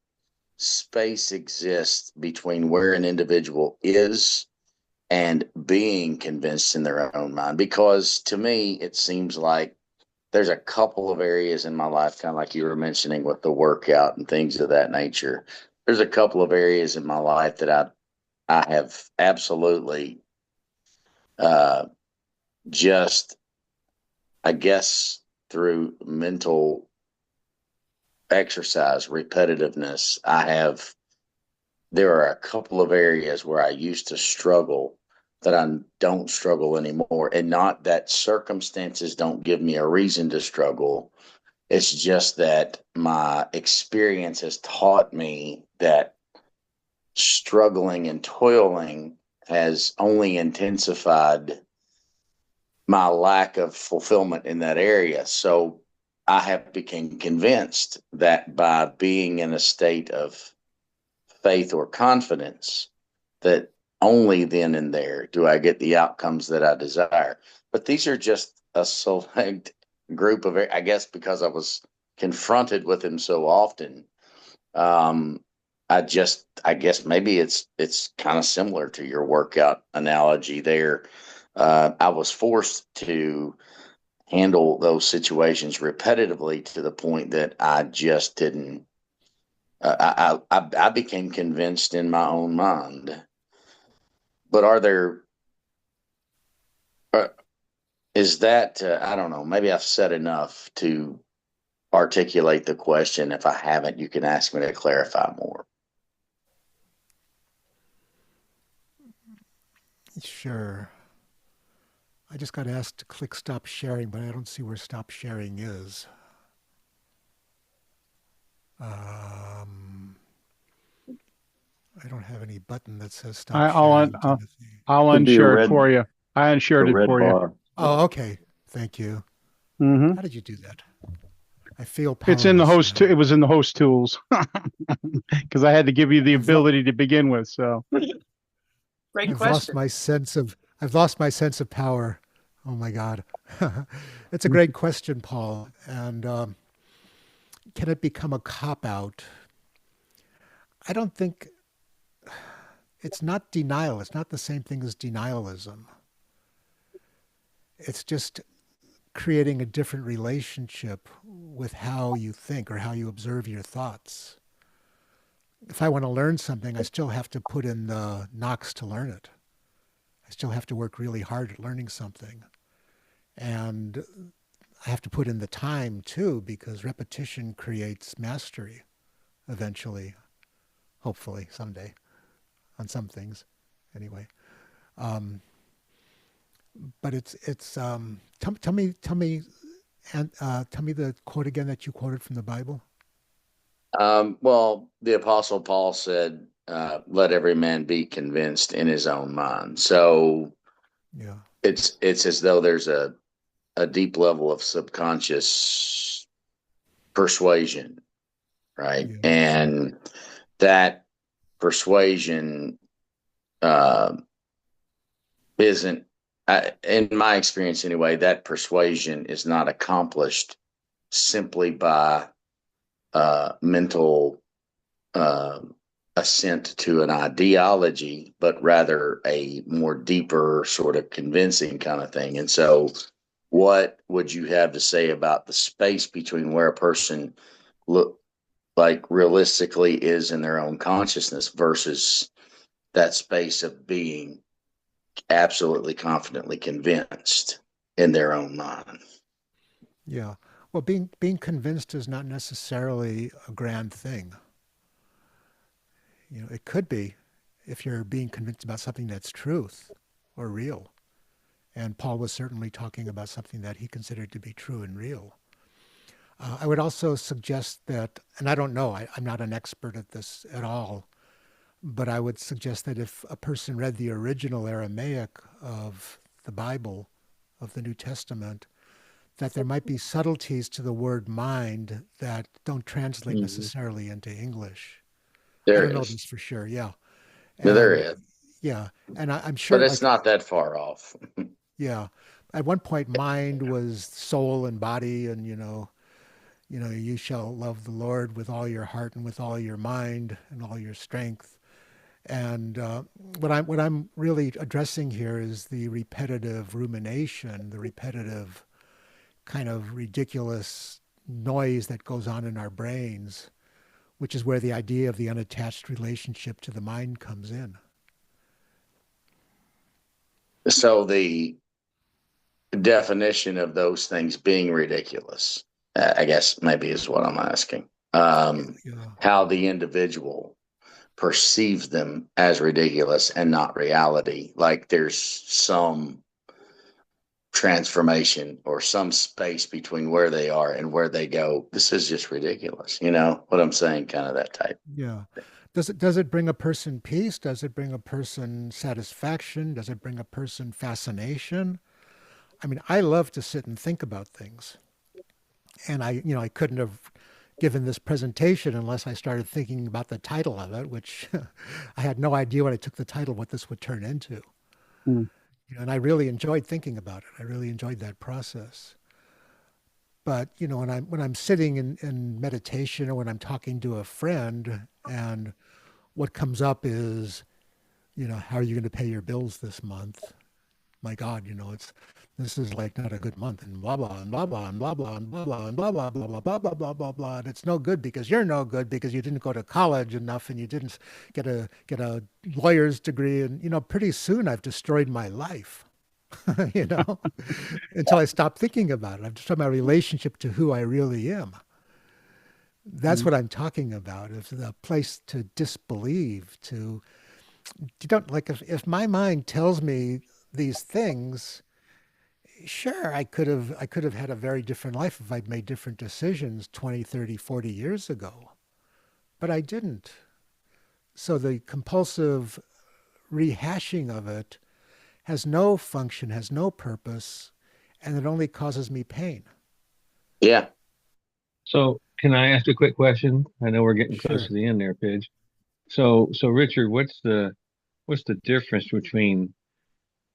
space exists between where an individual is and being convinced in their own mind. Because to me, it seems like there's a couple of areas in my life, kind of like you were mentioning with the workout and things of that nature. There's a couple of areas in my life that I have absolutely just, I guess, through mental exercise, repetitiveness, there are a couple of areas where I used to struggle that I don't struggle anymore. And not that circumstances don't give me a reason to struggle. It's just that my experience has taught me that struggling and toiling has only intensified my lack of fulfillment in that area. So I have become convinced that by being in a state of faith or confidence, that only then and there do I get the outcomes that I desire. But these are just a select group of, I guess, because I was confronted with him so often. I guess maybe it's kind of similar to your workout analogy there. I was forced to handle those situations repetitively to the point that I just didn't. I became convinced in my own mind. But uh, is that, I don't know, maybe I've said enough to articulate the question. If I haven't, you can ask me to clarify more. Sure. I just got asked to click stop sharing, but I don't see where stop sharing is. I don't have any button that says stop sharing, Timothy. I'll Should be a unshare it red, for you. I a unshared it red for you. bar. Oh, okay. Thank you. Mm-hmm. How did you do that? I feel powerless. It's in the host. It was in the host tools because I had to give you the ability to begin with. So, Great I've question. I've lost my sense of power. Oh my God. It's a great question, Paul. And can it become a cop-out? I don't think it's not denial. It's not the same thing as denialism. It's just creating a different relationship with how you think or how you observe your thoughts. If I want to learn something, I still have to put in the knocks to learn it. I still have to work really hard at learning something. And I have to put in the time too, because repetition creates mastery eventually, hopefully someday, on some things anyway. But tell me the quote again that you quoted from the Bible. Well, the Apostle Paul said, let every man be convinced in his own mind. So Yeah. it's as though there's a deep level of subconscious persuasion, right? Yeah. And that persuasion isn't, in my experience anyway, that persuasion is not accomplished simply by mental assent to an ideology, but rather a more deeper sort of convincing kind of thing. And so, what would you have to say about the space between where a person look like realistically is in their own consciousness versus that space of being absolutely confidently convinced in their own mind? Yeah. Well, being convinced is not necessarily a grand thing. You know, it could be if you're being convinced about something that's truth or real. And Paul was certainly talking about something that he considered to be true and real. I would also suggest that, and I don't know, I'm not an expert at this at all, but I would suggest that if a person read the original Aramaic of the Bible, of the New Testament, that there might be subtleties to the word mind that don't translate necessarily into English. I don't know this for sure. Yeah. And, There is. Yeah. And I'm sure. But it's not that far off. Yeah. At one point, mind was soul and body, and you shall love the Lord with all your heart and with all your mind and all your strength. And what I'm really addressing here is the repetitive rumination, the repetitive kind of ridiculous noise that goes on in our brains, which is where the idea of the unattached relationship to the mind comes in. So the definition of those things being ridiculous, I guess maybe is what I'm asking. Yeah. How the individual perceives them as ridiculous and not reality. Like there's some transformation or some space between where they are and where they go. This is just ridiculous. You know what I'm saying? Kind of that type. Yeah. Does it bring a person peace? Does it bring a person satisfaction? Does it bring a person fascination? I mean, I love to sit and think about things. And I couldn't have given this presentation unless I started thinking about the title of it, which I had no idea when I took the title what this would turn into. Mm. And I really enjoyed thinking about it. I really enjoyed that process. But when I'm sitting in meditation or when I'm talking to a friend, and what comes up is, how are you going to pay your bills this month? My God, this is like not a good month, and blah blah and blah blah and blah blah and blah blah and blah blah blah blah blah blah blah blah blah. And it's no good because you're no good because you didn't go to college enough and you didn't get a lawyer's degree. And pretty soon I've destroyed my life. Until I stop thinking about it. I've destroyed my relationship to who I really am. That's what I'm talking about. Is the place to disbelieve, to you don't like if my mind tells me these things, sure, I could have had a very different life if I'd made different decisions 20, 30, 40 years ago. But I didn't. So the compulsive rehashing of it has no function, has no purpose, and it only causes me pain. Yeah. So can I ask a quick question? I know we're getting close Sure. to the end there, Pidge. So Richard, what's the difference between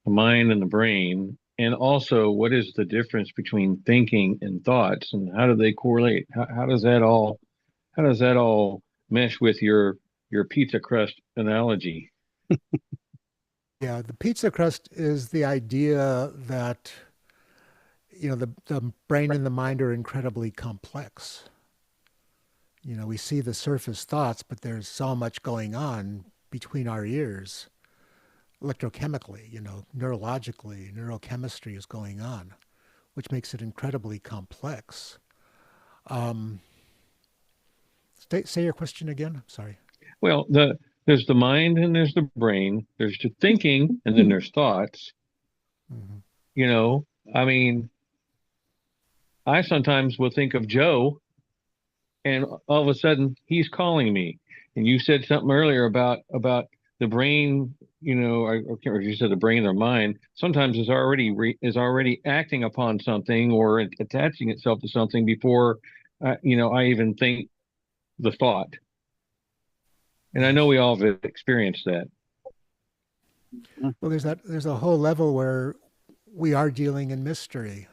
the mind and the brain? And also, what is the difference between thinking and thoughts, and how do they correlate? How does that all mesh with your pizza crust analogy? Yeah, the pizza crust is the idea that, the brain and the mind are incredibly complex. We see the surface thoughts, but there's so much going on between our ears, electrochemically, neurologically, neurochemistry is going on, which makes it incredibly complex. Um, say your question again. I'm sorry. Well, there's the mind and there's the brain. There's the thinking and then there's thoughts. Mhm. You know, I mean, I sometimes will think of Joe and all of a sudden he's calling me. And you said something earlier about the brain, I can't remember if you said the brain or mind, sometimes is already acting upon something or attaching itself to something before I even think the thought. And I know Yes. we all have experienced that. Well, there's a whole level where we are dealing in mystery.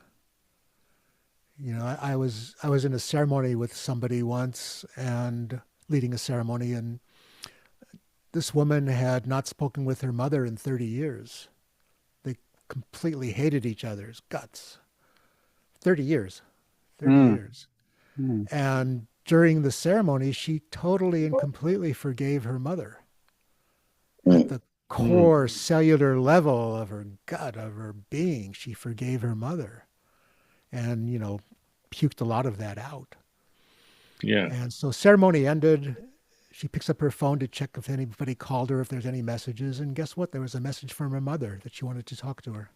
I was in a ceremony with somebody once and leading a ceremony, and this woman had not spoken with her mother in 30 years. They completely hated each other's guts. 30 years. 30 Mm. years. Mm. And during the ceremony, she totally and completely forgave her mother at the core cellular level of her gut, of her being. She forgave her mother and, puked a lot of that out. Yeah. And so ceremony ended. She picks up her phone to check if anybody called her, if there's any messages. And guess what? There was a message from her mother that she wanted to talk to her.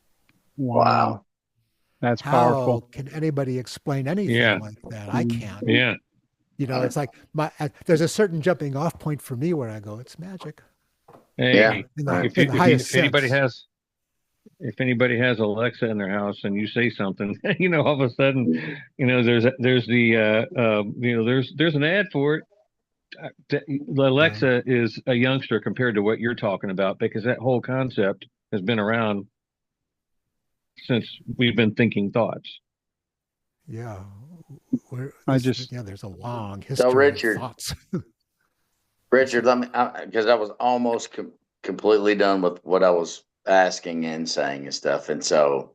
Wow. That's How powerful. can anybody explain anything Yeah. like that? I Mm. can't. Yeah. It's like there's a certain jumping off point for me where I go, it's magic Yeah. Hey, in Right. the highest if anybody sense. has if anybody has Alexa in their house and you say something, all of a sudden, there's an ad for it. Yeah. Alexa is a youngster compared to what you're talking about because that whole concept has been around since we've been thinking thoughts. Yeah. I just There's a long So history of Richard, thoughts. Richard, let me, because I was almost completely done with what I was asking and saying and stuff. And so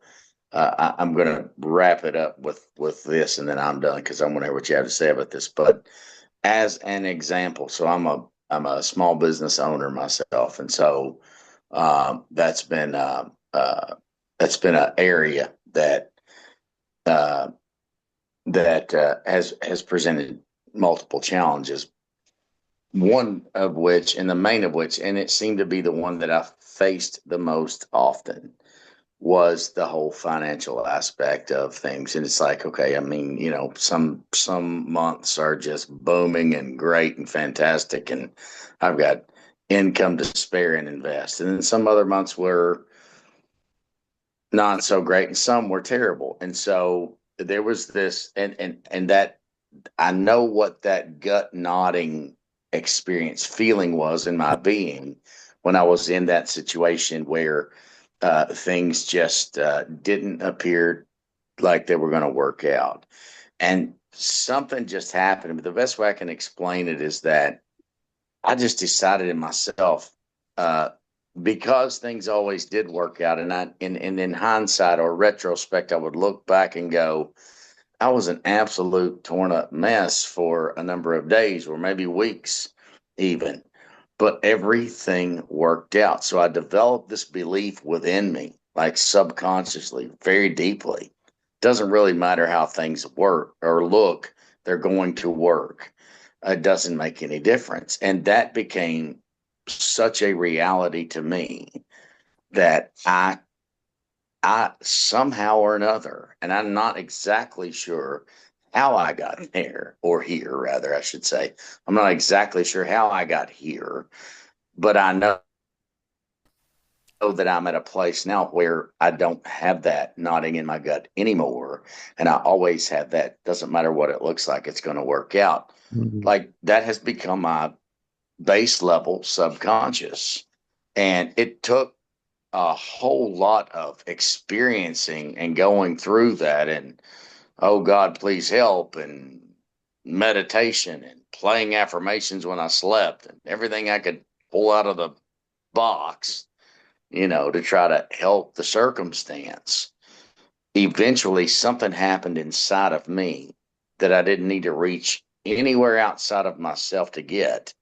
I'm going to wrap it up with this and then I'm done because I want to hear what you have to say about this. But as an example, so I'm a small business owner myself. And so that's been an area uh, that has presented multiple challenges. One of which, and the main of which, and it seemed to be the one that I faced the most often, was the whole financial aspect of things. And it's like, okay, I mean, some months are just booming and great and fantastic, and I've got income to spare and invest. And then some other months were not so great, and some were terrible. And so there was this, and that I know what that gut nodding experience feeling was in my being when I was in that situation where things just didn't appear like they were going to work out. And something just happened. But the best way I can explain it is that I just decided in myself, because things always did work out, and in hindsight or retrospect, I would look back and go, I was an absolute torn up mess for a number of days or maybe weeks even, but everything worked out. So I developed this belief within me, like subconsciously, very deeply. Doesn't really matter how things work or look, they're going to work. It doesn't make any difference. And that became such a reality to me that I somehow or another, and I'm not exactly sure how I got there, or here, rather, I should say. I'm not exactly sure how I got here, but I know that I'm at a place now where I don't have that nodding in my gut anymore. And I always have that. Doesn't matter what it looks like, it's going to work out. Mm-hmm. Like that has become my base level subconscious. And it took a whole lot of experiencing and going through that, and oh God, please help, and meditation and playing affirmations when I slept and everything I could pull out of the box, to try to help the circumstance. Eventually something happened inside of me that I didn't need to reach anywhere outside of myself to get.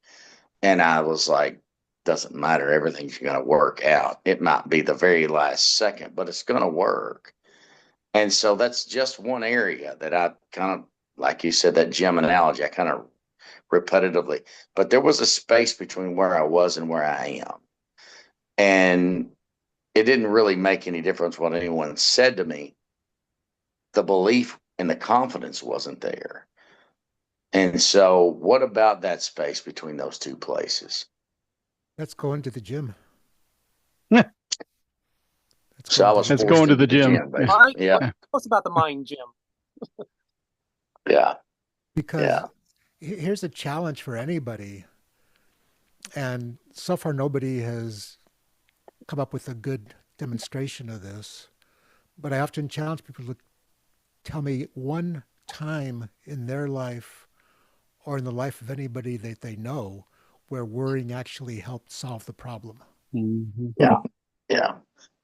And I was like, doesn't matter. Everything's going to work out. It might be the very last second, but it's going to work. And so that's just one area that I kind of, like you said, that gym analogy, I kind of repetitively, but there was a space between where I was and where I am. And it didn't really make any difference what anyone said to me. The belief and the confidence wasn't there. And so what about that space between those two places? Let's go into the gym. Yeah. Let's go into the gym. Yeah. Tell us about the mind, Jim. Yeah. Because here's a challenge for anybody. And so far, nobody has come up with a good demonstration of this. But I often challenge people to tell me one time in their life or in the life of anybody that they know where worrying actually helped solve the problem. Mm-hmm. Yeah. Yeah.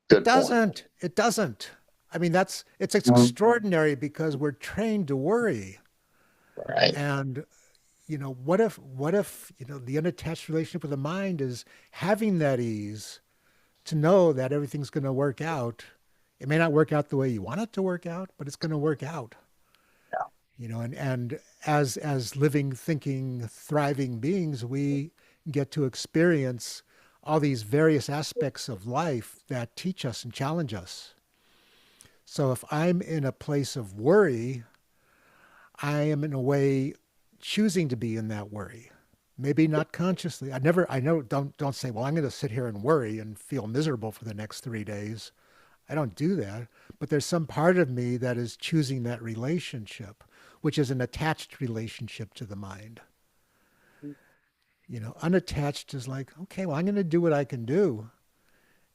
It doesn't. I mean, it's extraordinary because we're trained to worry. Right. And, what if, the unattached relationship with the mind is having that ease to know that everything's going to work out. It may not work out the way you want it to work out, but it's going to work out. Yeah. And as living, thinking, thriving beings, we get to experience all these various aspects of life that teach us and challenge us. So if I'm in a place of worry, I am in a way choosing to be in that worry. Maybe not consciously. Don't say, well, I'm going to sit here and worry and feel miserable for the next 3 days. I don't do that. But there's some part of me that is choosing that relationship, which is an attached relationship to the mind. Unattached is like, okay, well, I'm going to do what I can do,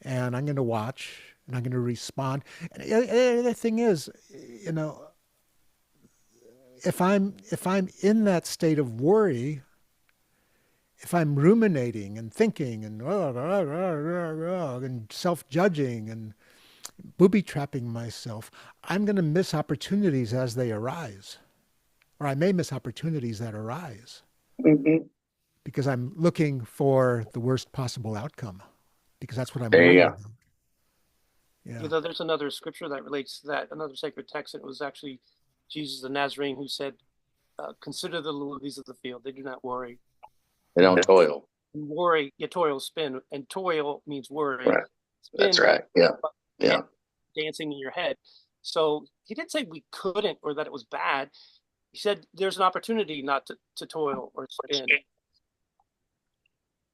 and I'm going to watch, and I'm going to respond. And the other thing is, if I'm in that state of worry, if I'm ruminating and thinking and self-judging and booby-trapping myself, I'm going to miss opportunities as they arise, or I may miss opportunities that arise Mhm. because I'm looking for the worst possible outcome because that's what I'm There you worried go. about. Yeah. You know, there's another scripture that relates to that, another sacred text, and it was actually Jesus the Nazarene who said, "Consider the lilies of the field; they do not worry. They don't toil. And worry, yeah, toil, spin, and toil means worry. Right. That's Spin, right. Yeah. Yeah. dancing in your head." So he didn't say we couldn't or that it was bad. He said there's an opportunity not to toil or spin.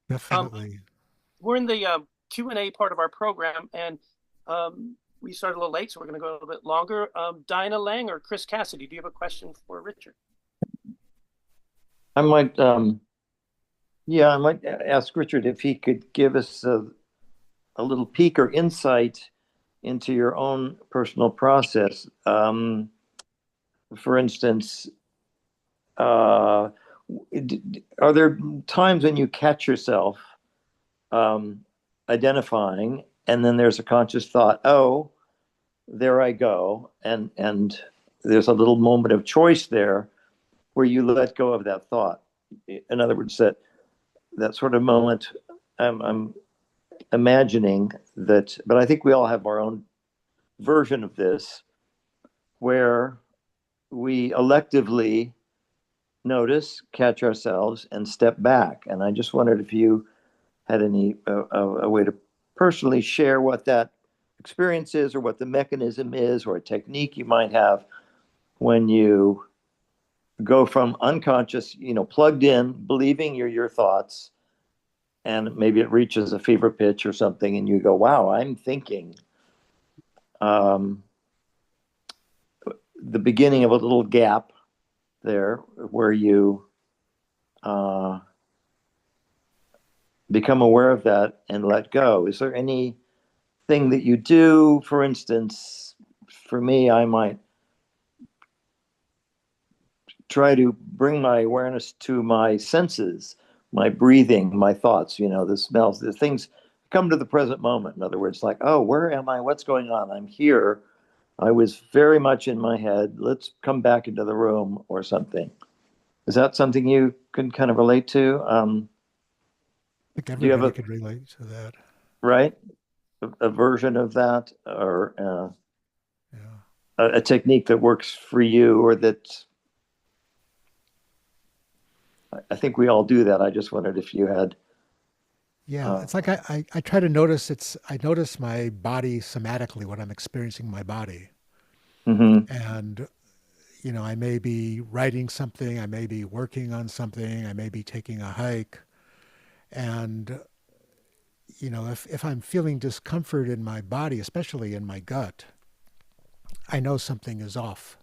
Definitely. We're in the Q&A part of our program, and we started a little late, so we're going to go a little bit longer. Dinah Lang or Chris Cassidy, do you have a question for Richard? I might, I might ask Richard if he could give us a little peek or insight into your own personal process. For instance, are there times when you catch yourself identifying, and then there's a conscious thought, "Oh, there I go," and there's a little moment of choice there where you let go of that thought. In other words, that sort of moment, I'm imagining that, but I think we all have our own version of this, where we electively notice, catch ourselves, and step back. And I just wondered if you had any a way to personally share what that experience is, or what the mechanism is, or a technique you might have when you go from unconscious, plugged in, believing you're your thoughts, and maybe it reaches a fever pitch or something, and you go, "Wow, I'm thinking." The beginning of a little gap there where you become aware of that and let go. Is there anything that you do? For instance, for me, I might try to bring my awareness to my senses, my breathing, my thoughts, the smells, the things, come to the present moment. In other words, like, "Oh, where am I? What's going on? I'm here. I was very much in my head. Let's come back into the room," or something. Is that something you can kind of relate to? I think Do you have everybody could relate to that. right, a version of that, or Yeah. a technique that works for you, or that I think we all do that. I just wondered if you had. Yeah, it's like I try to notice I notice my body somatically when I'm experiencing my body. Mm-hmm. And, I may be writing something, I may be working on something, I may be taking a hike. And, if I'm feeling discomfort in my body, especially in my gut, I know something is off.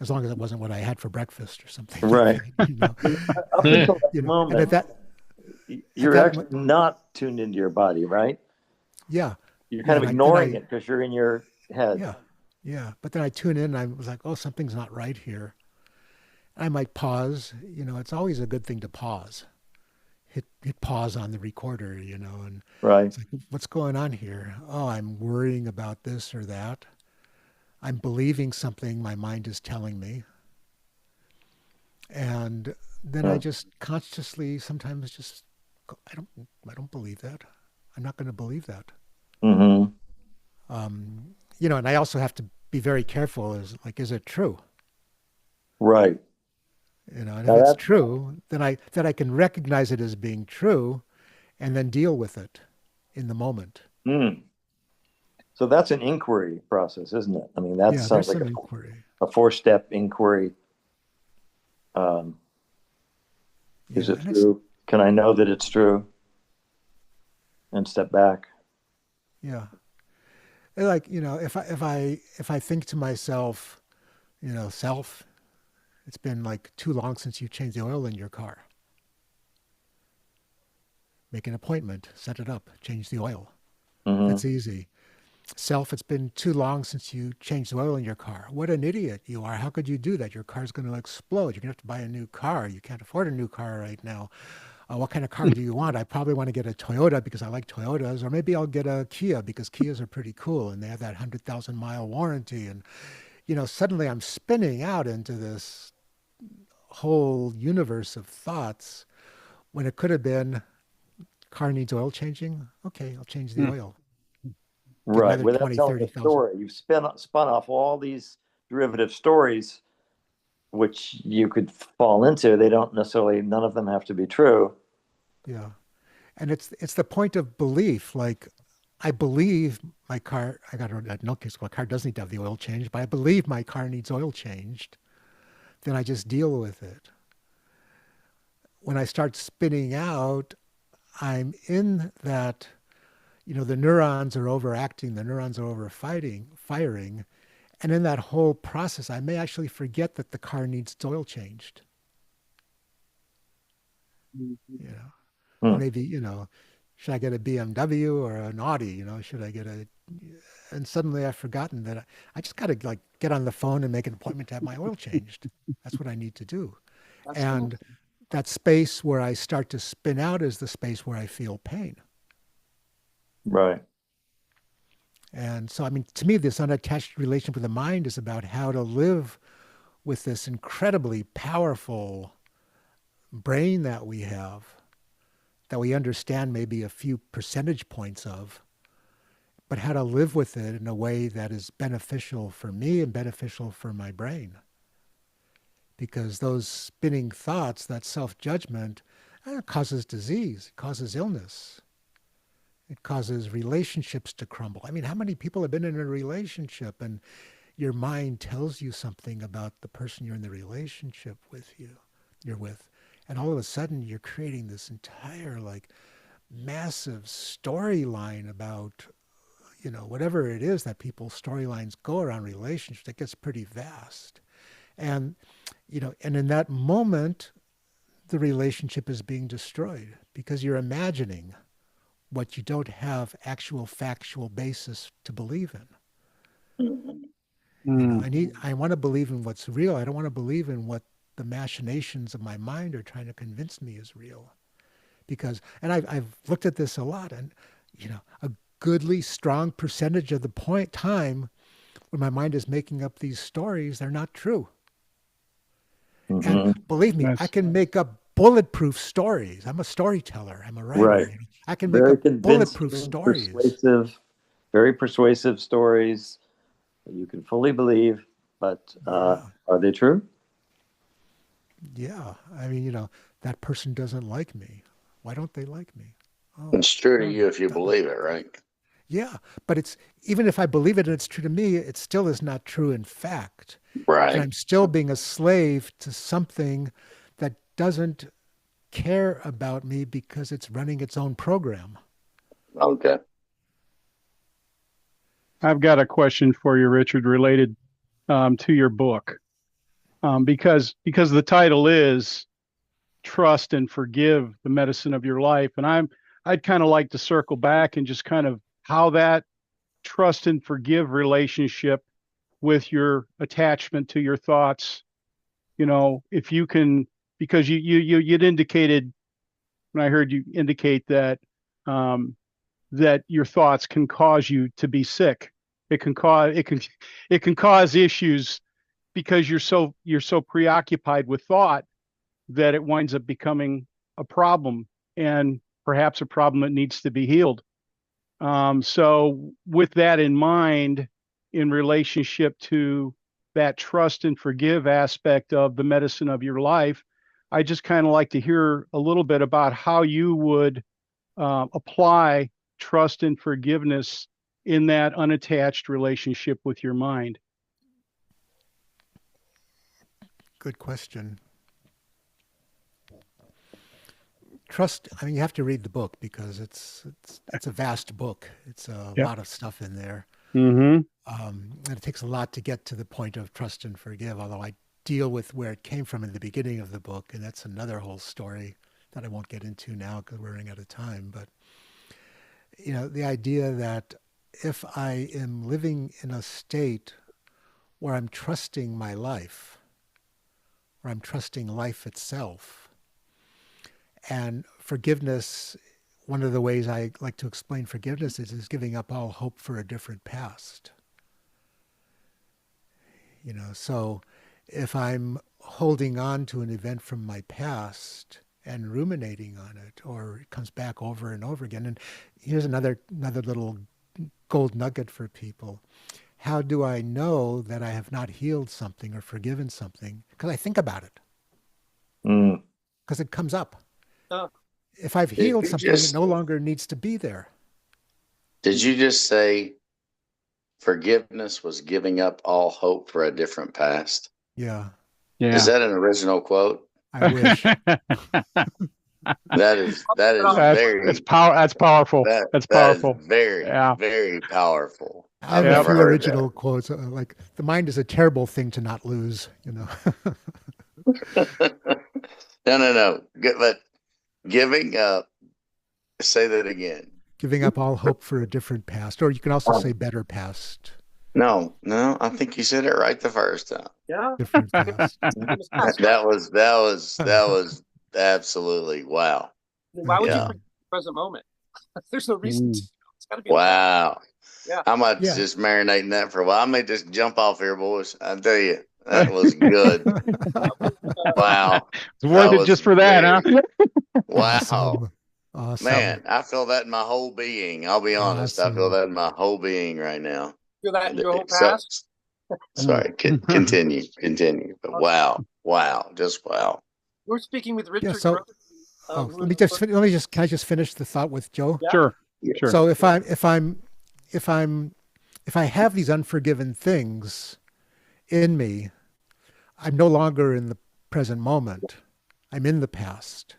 As long as it wasn't what I had for breakfast or something Right. like that, Up until that and moment, at you're that, actually not tuned into your body, right? yeah, You're yeah, kind of ignoring it because you're in your head. yeah, yeah. But then I tune in and I was like, oh, something's not right here. I might pause. It's always a good thing to pause. Hit pause on the recorder, and Right. it's like, what's going on here? Oh, I'm worrying about this or that. I'm believing something my mind is telling me. And then I just consciously sometimes just go, I don't believe that. I'm not going to believe that. Mm-hmm. And I also have to be very careful. Is it true? Right. And if Now it's that. true, then I can recognize it as being true, and then deal with it in the moment. Mm. So that's an inquiry process, isn't it? I mean, that Yeah, sounds there's like some inquiry. a four-step inquiry. Um, is Yeah, it true? Can I know that it's true? And step back. yeah. If I think to myself, self, it's been like too long since you changed the oil in your car. Make an appointment, set it up, change the oil. Mm-hmm. That's easy. self, it's been too long since you changed the oil in your car. What an idiot you are. How could you do that? Your car's going to explode. You're going to have to buy a new car. You can't afford a new car right now. What kind of car do you want? I probably want to get a Toyota because I like Toyotas, or maybe I'll get a Kia because Kias are pretty cool and they have that 100,000-mile warranty. And, suddenly I'm spinning out into this whole universe of thoughts when it could have been car needs oil changing. Okay, I'll change the oil. Get Right. another Without 20, telling a 30,000. story, you've spun off all these derivative stories, which you could fall into. They don't necessarily, none of them have to be true. Yeah. And it's the point of belief. Like, I believe my car, I got a no case, my car doesn't need to have the oil changed, but I believe my car needs oil changed. Then I just deal with it. When I start spinning out, I'm in that, the neurons are overacting, the neurons are firing. And in that whole process, I may actually forget that the car needs its oil changed. Hmm. Maybe, should I get a BMW or an Audi? Should I get and suddenly I've forgotten that I just got to like get on the phone and make an appointment to have my oil changed. That's what I need to do. That's And cool. that space where I start to spin out is the space where I feel pain. Right. And so, I mean, to me, this unattached relationship with the mind is about how to live with this incredibly powerful brain that we have, that we understand maybe a few percentage points of, but how to live with it in a way that is beneficial for me and beneficial for my brain. Because those spinning thoughts, that self-judgment, causes disease, causes illness. It causes relationships to crumble. I mean, how many people have been in a relationship and your mind tells you something about the person you're in the relationship you're with, and all of a sudden you're creating this entire like massive storyline about, whatever it is that people's storylines go around relationships. It gets pretty vast. And, and in that moment, the relationship is being destroyed because you're imagining what you don't have actual factual basis to believe in. I want to believe in what's real. I don't want to believe in what the machinations of my mind are trying to convince me is real. And I've looked at this a lot, and a goodly strong percentage of the time when my mind is making up these stories, they're not true. Mm-hmm. And believe me, I can make up bulletproof stories. I'm a storyteller. I'm a writer. Right. I can make Very up bulletproof stories. Very persuasive stories that you can fully believe, but are they true? Yeah. I mean, that person doesn't like me. Why don't they like me? Oh, it's true to you if you believe it, right? Yeah. But it's even if I believe it and it's true to me, it still is not true in fact. Right. And I'm still being a slave to something that doesn't care about me because it's running its own program. Okay. I've got a question for you, Richard, related to your book, because the title is Trust and Forgive: The Medicine of Your Life, and I'd kind of like to circle back and just kind of how that trust and forgive relationship with your attachment to your thoughts, if you can, because you'd indicated when I heard you indicate that that your thoughts can cause you to be sick. It can cause issues because you're so preoccupied with thought that it winds up becoming a problem, and perhaps a problem that needs to be healed. So with that in mind, in relationship to that trust and forgive aspect of the medicine of your life, I just kind of like to hear a little bit about how you would apply trust and forgiveness in that unattached relationship with your mind. Good question. Trust, I mean, you have to read the book because it's a vast book. It's a lot of stuff in there. Mm-hmm. And it takes a lot to get to the point of trust and forgive, although I deal with where it came from in the beginning of the book, and that's another whole story that I won't get into now because we're running out of time. But, the idea that if I am living in a state where I'm trusting my life, where I'm trusting life itself. And forgiveness, one of the ways I like to explain forgiveness is giving up all hope for a different past. So if I'm holding on to an event from my past and ruminating on it, or it comes back over and over again. And here's another little gold nugget for people. How do I know that I have not healed something or forgiven something? Because I think about it. Because it comes up. Oh. If I've healed something, it no longer needs to be there. Did you just say forgiveness was giving up all hope for a different past? Yeah. Is that an original quote? I wish. That is very. That's powerful. That's powerful. Is very, very powerful. I have a few original quotes. Like, the mind is a terrible thing to not lose. No. But giving up. Say that again. Giving up all hope for a different past, or you can also say better past. No, I think you said it right the first time. Yeah. Different past. That was absolutely wow. Why would you forget the present moment? There's no reason to. It's got to be wow. Yeah. I might just marinate in that for a while. I may just jump off here, boys. I tell you, that was good. Wow. It's worth it just for that, huh? Wow. Awesome. Man, I feel that in my whole being. I'll be honest. I feel that in my whole being right now. Feel that in your whole past? Sorry. Continue. But wow. Just wow. We're speaking with Richard. Can I just finish the thought with Joe? Yeah. Sure. So if I have these unforgiven things in me, I'm no longer in the present moment. I'm in the past.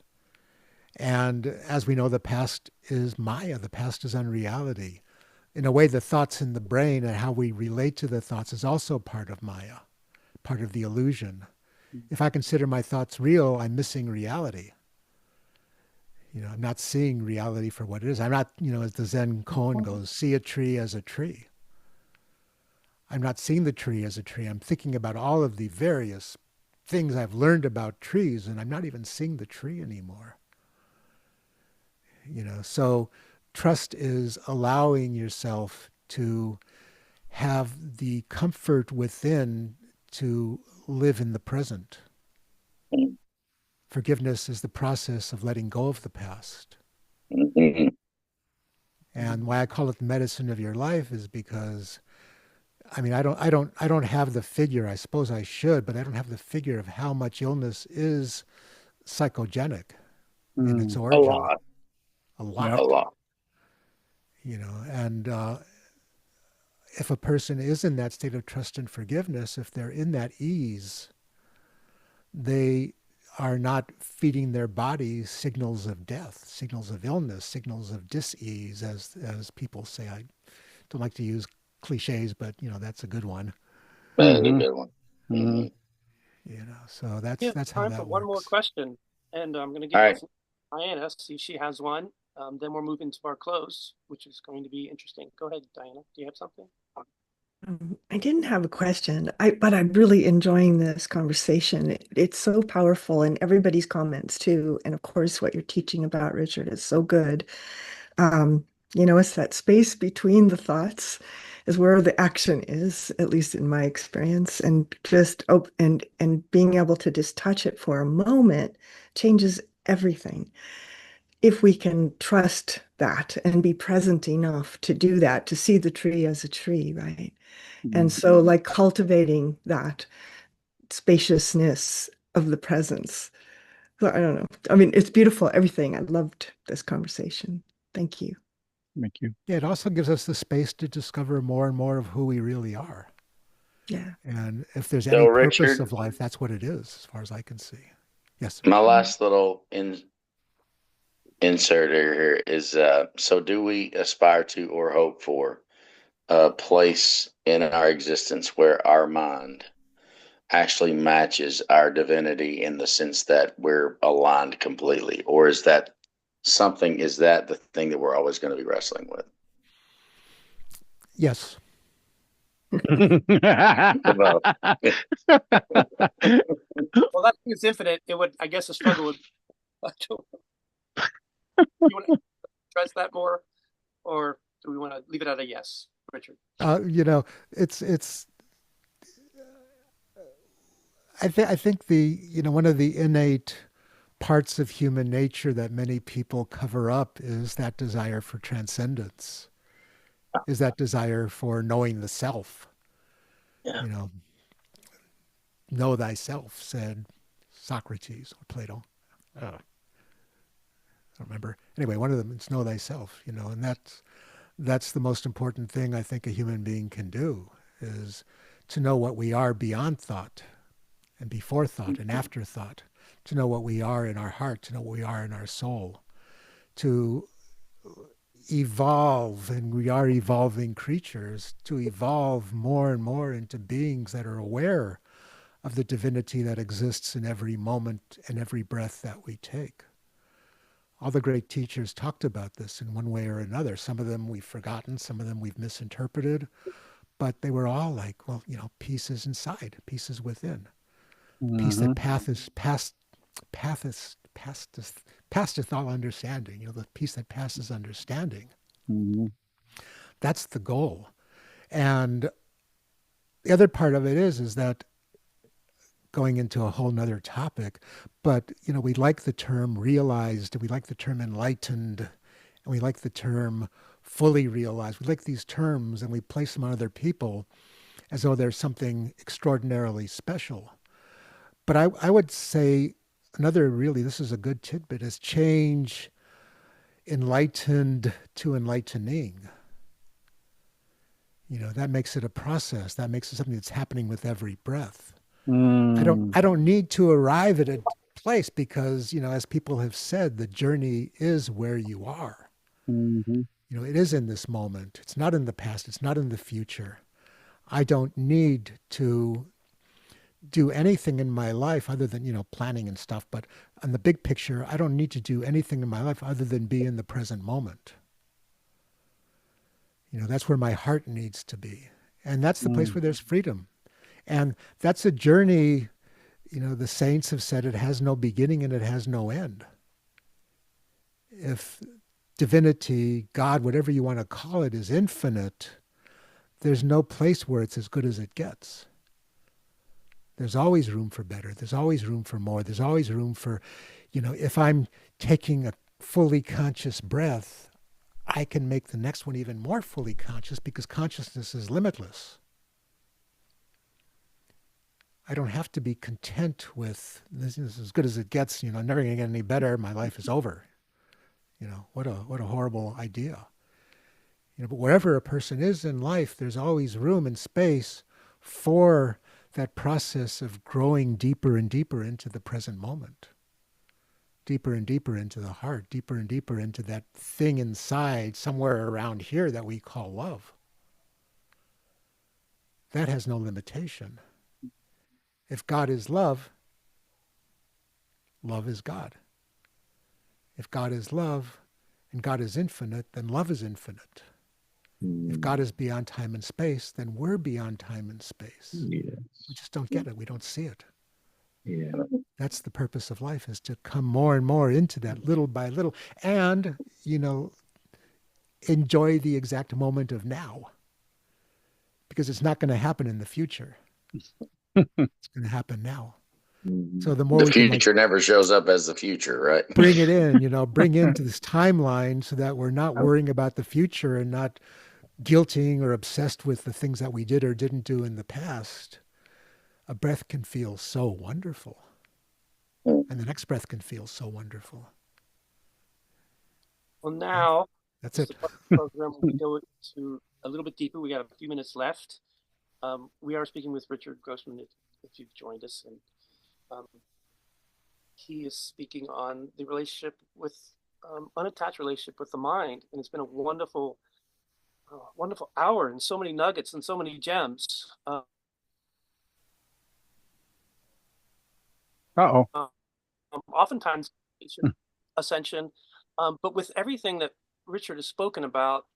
And as we know, the past is Maya. The past is unreality. In a way, the thoughts in the brain and how we relate to the thoughts is also part of Maya, part of the illusion. If I consider my thoughts real, I'm missing reality. I'm not seeing reality for what it is. I'm not, as the Zen koan goes, see a tree as a tree. I'm not seeing the tree as a tree. I'm thinking about all of the various things I've learned about trees, and I'm not even seeing the tree anymore. So trust is allowing yourself to have the comfort within to live in the present. Forgiveness is the process of letting go of the past. And why I call it the medicine of your life is because, I don't have the figure. I suppose I should, but I don't have the figure of how much illness is psychogenic in its origin. A lot. And if a person is in that state of trust and forgiveness, if they're in that ease, they are not feeding their bodies signals of death, signals of illness, signals of dis-ease, as people say. I don't like to use cliches, but that's a good one. That's a good one. So that's how that works. One more question, and I'm going to give Diana, see if she has one. Then we're moving to our close, which is going to be interesting. Go ahead, Diana. Do you have something? I didn't have a question, but I'm really enjoying this conversation. It's so powerful, and everybody's comments too. And of course, what you're teaching about, Richard, is so good. It's that space between the thoughts is where the action is, at least in my experience. And just and being able to just touch it for a moment changes everything. If we can trust that and be present enough to do that, to see the tree as a tree, right? And so like cultivating that spaciousness of the presence. So I don't know. It's beautiful, everything. I loved this conversation. Thank you. Thank you. Yeah, it also gives us the space to discover more and more of who we really are. Yeah. And if there's any purpose of life, that's what it is, as far as I can see. Yes. My last little insert here is, so do we aspire to or hope for a place in our existence where our mind actually matches our divinity in the sense that we're aligned completely? Or is that the thing that we're always going to be wrestling with? Yes. Well, that thing is infinite. It would, I guess, a struggle would. You want to address that more, or do we want to leave it at a yes, Richard? It's. I think one of the innate parts of human nature that many people cover up is that desire for transcendence, is that desire for knowing the self. Yeah. Know thyself, said Socrates or Plato. I don't remember. Anyway, one of them is know thyself, and that's the most important thing I think a human being can do, is to know what we are beyond thought and before thought and after thought, to know what we are in our heart, to know what we are in our soul, to evolve, and we are evolving creatures, to evolve more and more into beings that are aware of the divinity that exists in every moment and every breath that we take. All the great teachers talked about this in one way or another. Some of them we've forgotten, some of them we've misinterpreted, but they were all like, well, peace is inside, peace is within. Peace that passeth all understanding, the peace that passes understanding. Mm-hmm. That's the goal. And the other part of it is that, going into a whole nother topic, but we like the term realized, and we like the term enlightened, and we like the term fully realized. We like these terms, and we place them on other people as though there's something extraordinarily special. But I would say this is a good tidbit, is change enlightened to enlightening. That makes it a process. That makes it something that's happening with every breath. I don't need to arrive at a place because, as people have said, the journey is where you are. Mm-hmm. It is in this moment. It's not in the past. It's not in the future. I don't need to do anything in my life other than, planning and stuff. But on the big picture, I don't need to do anything in my life other than be in the present moment. That's where my heart needs to be. And that's the place where there's freedom. And that's a journey, the saints have said it has no beginning and it has no end. If divinity, God, whatever you want to call it, is infinite, there's no place where it's as good as it gets. There's always room for better. There's always room for more. There's always room for, if I'm taking a fully conscious breath, I can make the next one even more fully conscious because consciousness is limitless. I don't have to be content with this is as good as it gets. I'm never going to get any better. My life is over. What a horrible idea. But wherever a person is in life, there's always room and space for that process of growing deeper and deeper into the present moment, deeper and deeper into the heart, deeper and deeper into that thing inside somewhere around here that we call love. That has no limitation. If God is love, love is God. If God is love and God is infinite, then love is infinite. If God is beyond time and space, then we're beyond time and space. Yes. We just don't get it. We don't see it. Yeah. That's the purpose of life, is to come more and more into that little by little and, enjoy the exact moment of now. Because it's not going to happen in the future. It's going to happen now. So the more the future never shows up as the future, right? Bring it in, bring into this timeline so that we're not worrying about the future and not guilting or obsessed with the things that we did or didn't do in the past. A breath can feel so wonderful. And the next breath can feel so wonderful. Well, now that's it. Program, we go to a little bit deeper. We got a few minutes left. We are speaking with Richard Grossman, if you've joined us, and he is speaking on the relationship with unattached relationship with the mind, and it's been a wonderful hour and so many nuggets and so many gems. Oftentimes, ascension, but with everything that Richard has spoken about,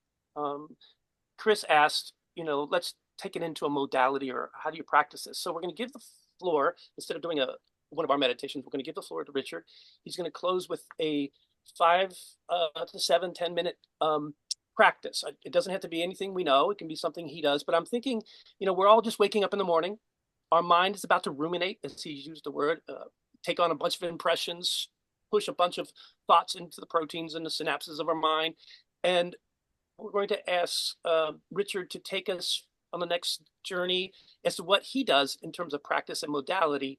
Chris asked, let's take it into a modality, or how do you practice this? So we're going to give the floor, instead of doing one of our meditations, we're going to give the floor to Richard. He's going to close with a 5 to 7, 10-minute practice. It doesn't have to be anything we know. It can be something he does. But I'm thinking, we're all just waking up in the morning. Our mind is about to ruminate, as he used the word, take on a bunch of impressions, push a bunch of thoughts into the proteins and the synapses of our mind. And we're going to ask Richard to take us on the next journey as to what he does in terms of practice and modality.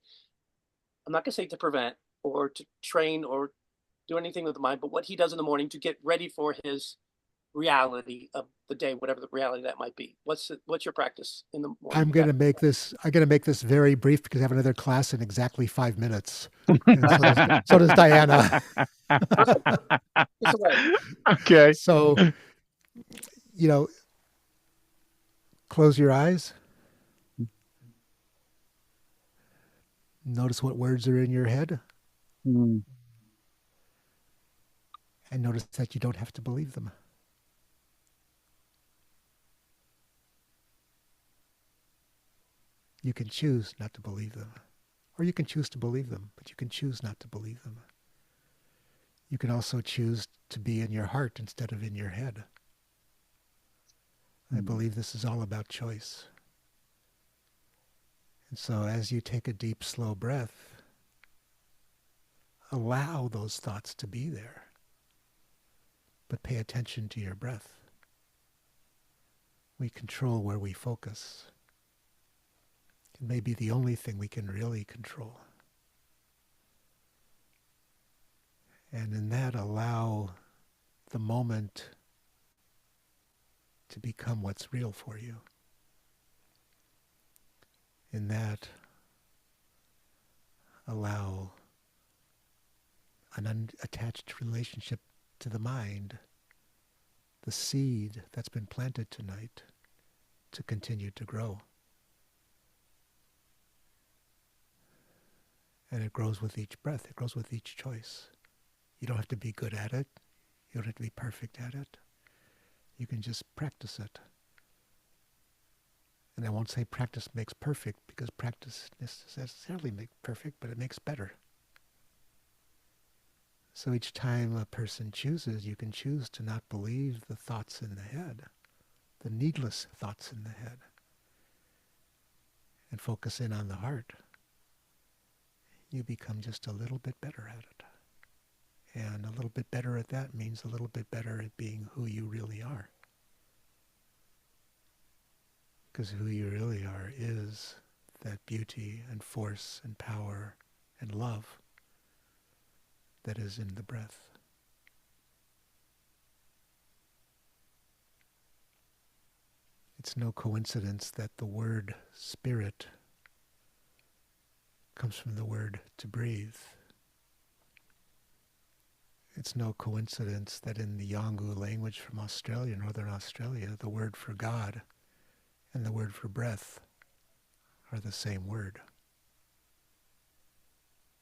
I'm not going to say to prevent or to train or do anything with the mind, but what he does in the morning to get ready for his reality of the day, whatever the reality that might be. What's your practice in the morning? I'm going to make this very brief because I have another class in exactly 5 minutes. And so does Diana. Okay. So, close your eyes. Notice what words are in your head. Mm. And notice that you don't have to believe them. You can choose not to believe them. Or you can choose to believe them, but you can choose not to believe them. You can also choose to be in your heart instead of in your head. I believe this is all about choice. And so as you take a deep, slow breath, allow those thoughts to be there. But pay attention to your breath. We control where we focus. It may be the only thing we can really control. And in that, allow the moment to become what's real for you. In that, allow an unattached relationship to the mind, the seed that's been planted tonight, to continue to grow. And it grows with each breath. It grows with each choice. You don't have to be good at it. You don't have to be perfect at it. You can just practice it. And I won't say practice makes perfect, because practice necessarily makes perfect, but it makes better. So each time a person chooses, you can choose to not believe the thoughts in the head, the needless thoughts in the head, and focus in on the heart. You become just a little bit better at it. And a little bit better at that means a little bit better at being who you really are. Because who you really are is that beauty and force and power and love that is in the breath. It's no coincidence that the word spirit comes from the word to breathe. It's no coincidence that in the Yolngu language from Australia, Northern Australia, the word for God and the word for breath are the same word.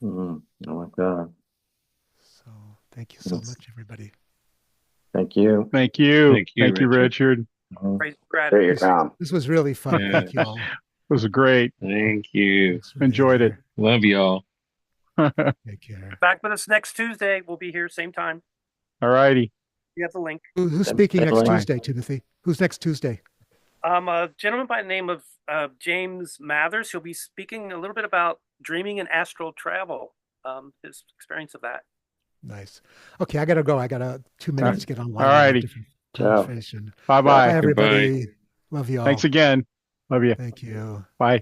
Oh my God. So thank you so much, everybody. Thank you. Thank you. Thank you, Richard. Praise gratitude. This was really fun. Yeah. Thank you all. It was great. Thank you. Thanks for being Enjoyed it. here. Love y'all. Take care. Back with us next Tuesday. We'll be here same time. All righty. You have the link. Who's speaking next Definitely. Tuesday, Timothy? Who's next Tuesday? A gentleman by the name of James Mathers. He'll be speaking a little bit about dreaming and astral travel, his experience of that. Nice. Okay, I got to go. I got 2 minutes to get online. All righty. Different Ciao. information. Bye-bye. Bye, everybody. Love you all. Thanks again. Love you. Thank you. Bye.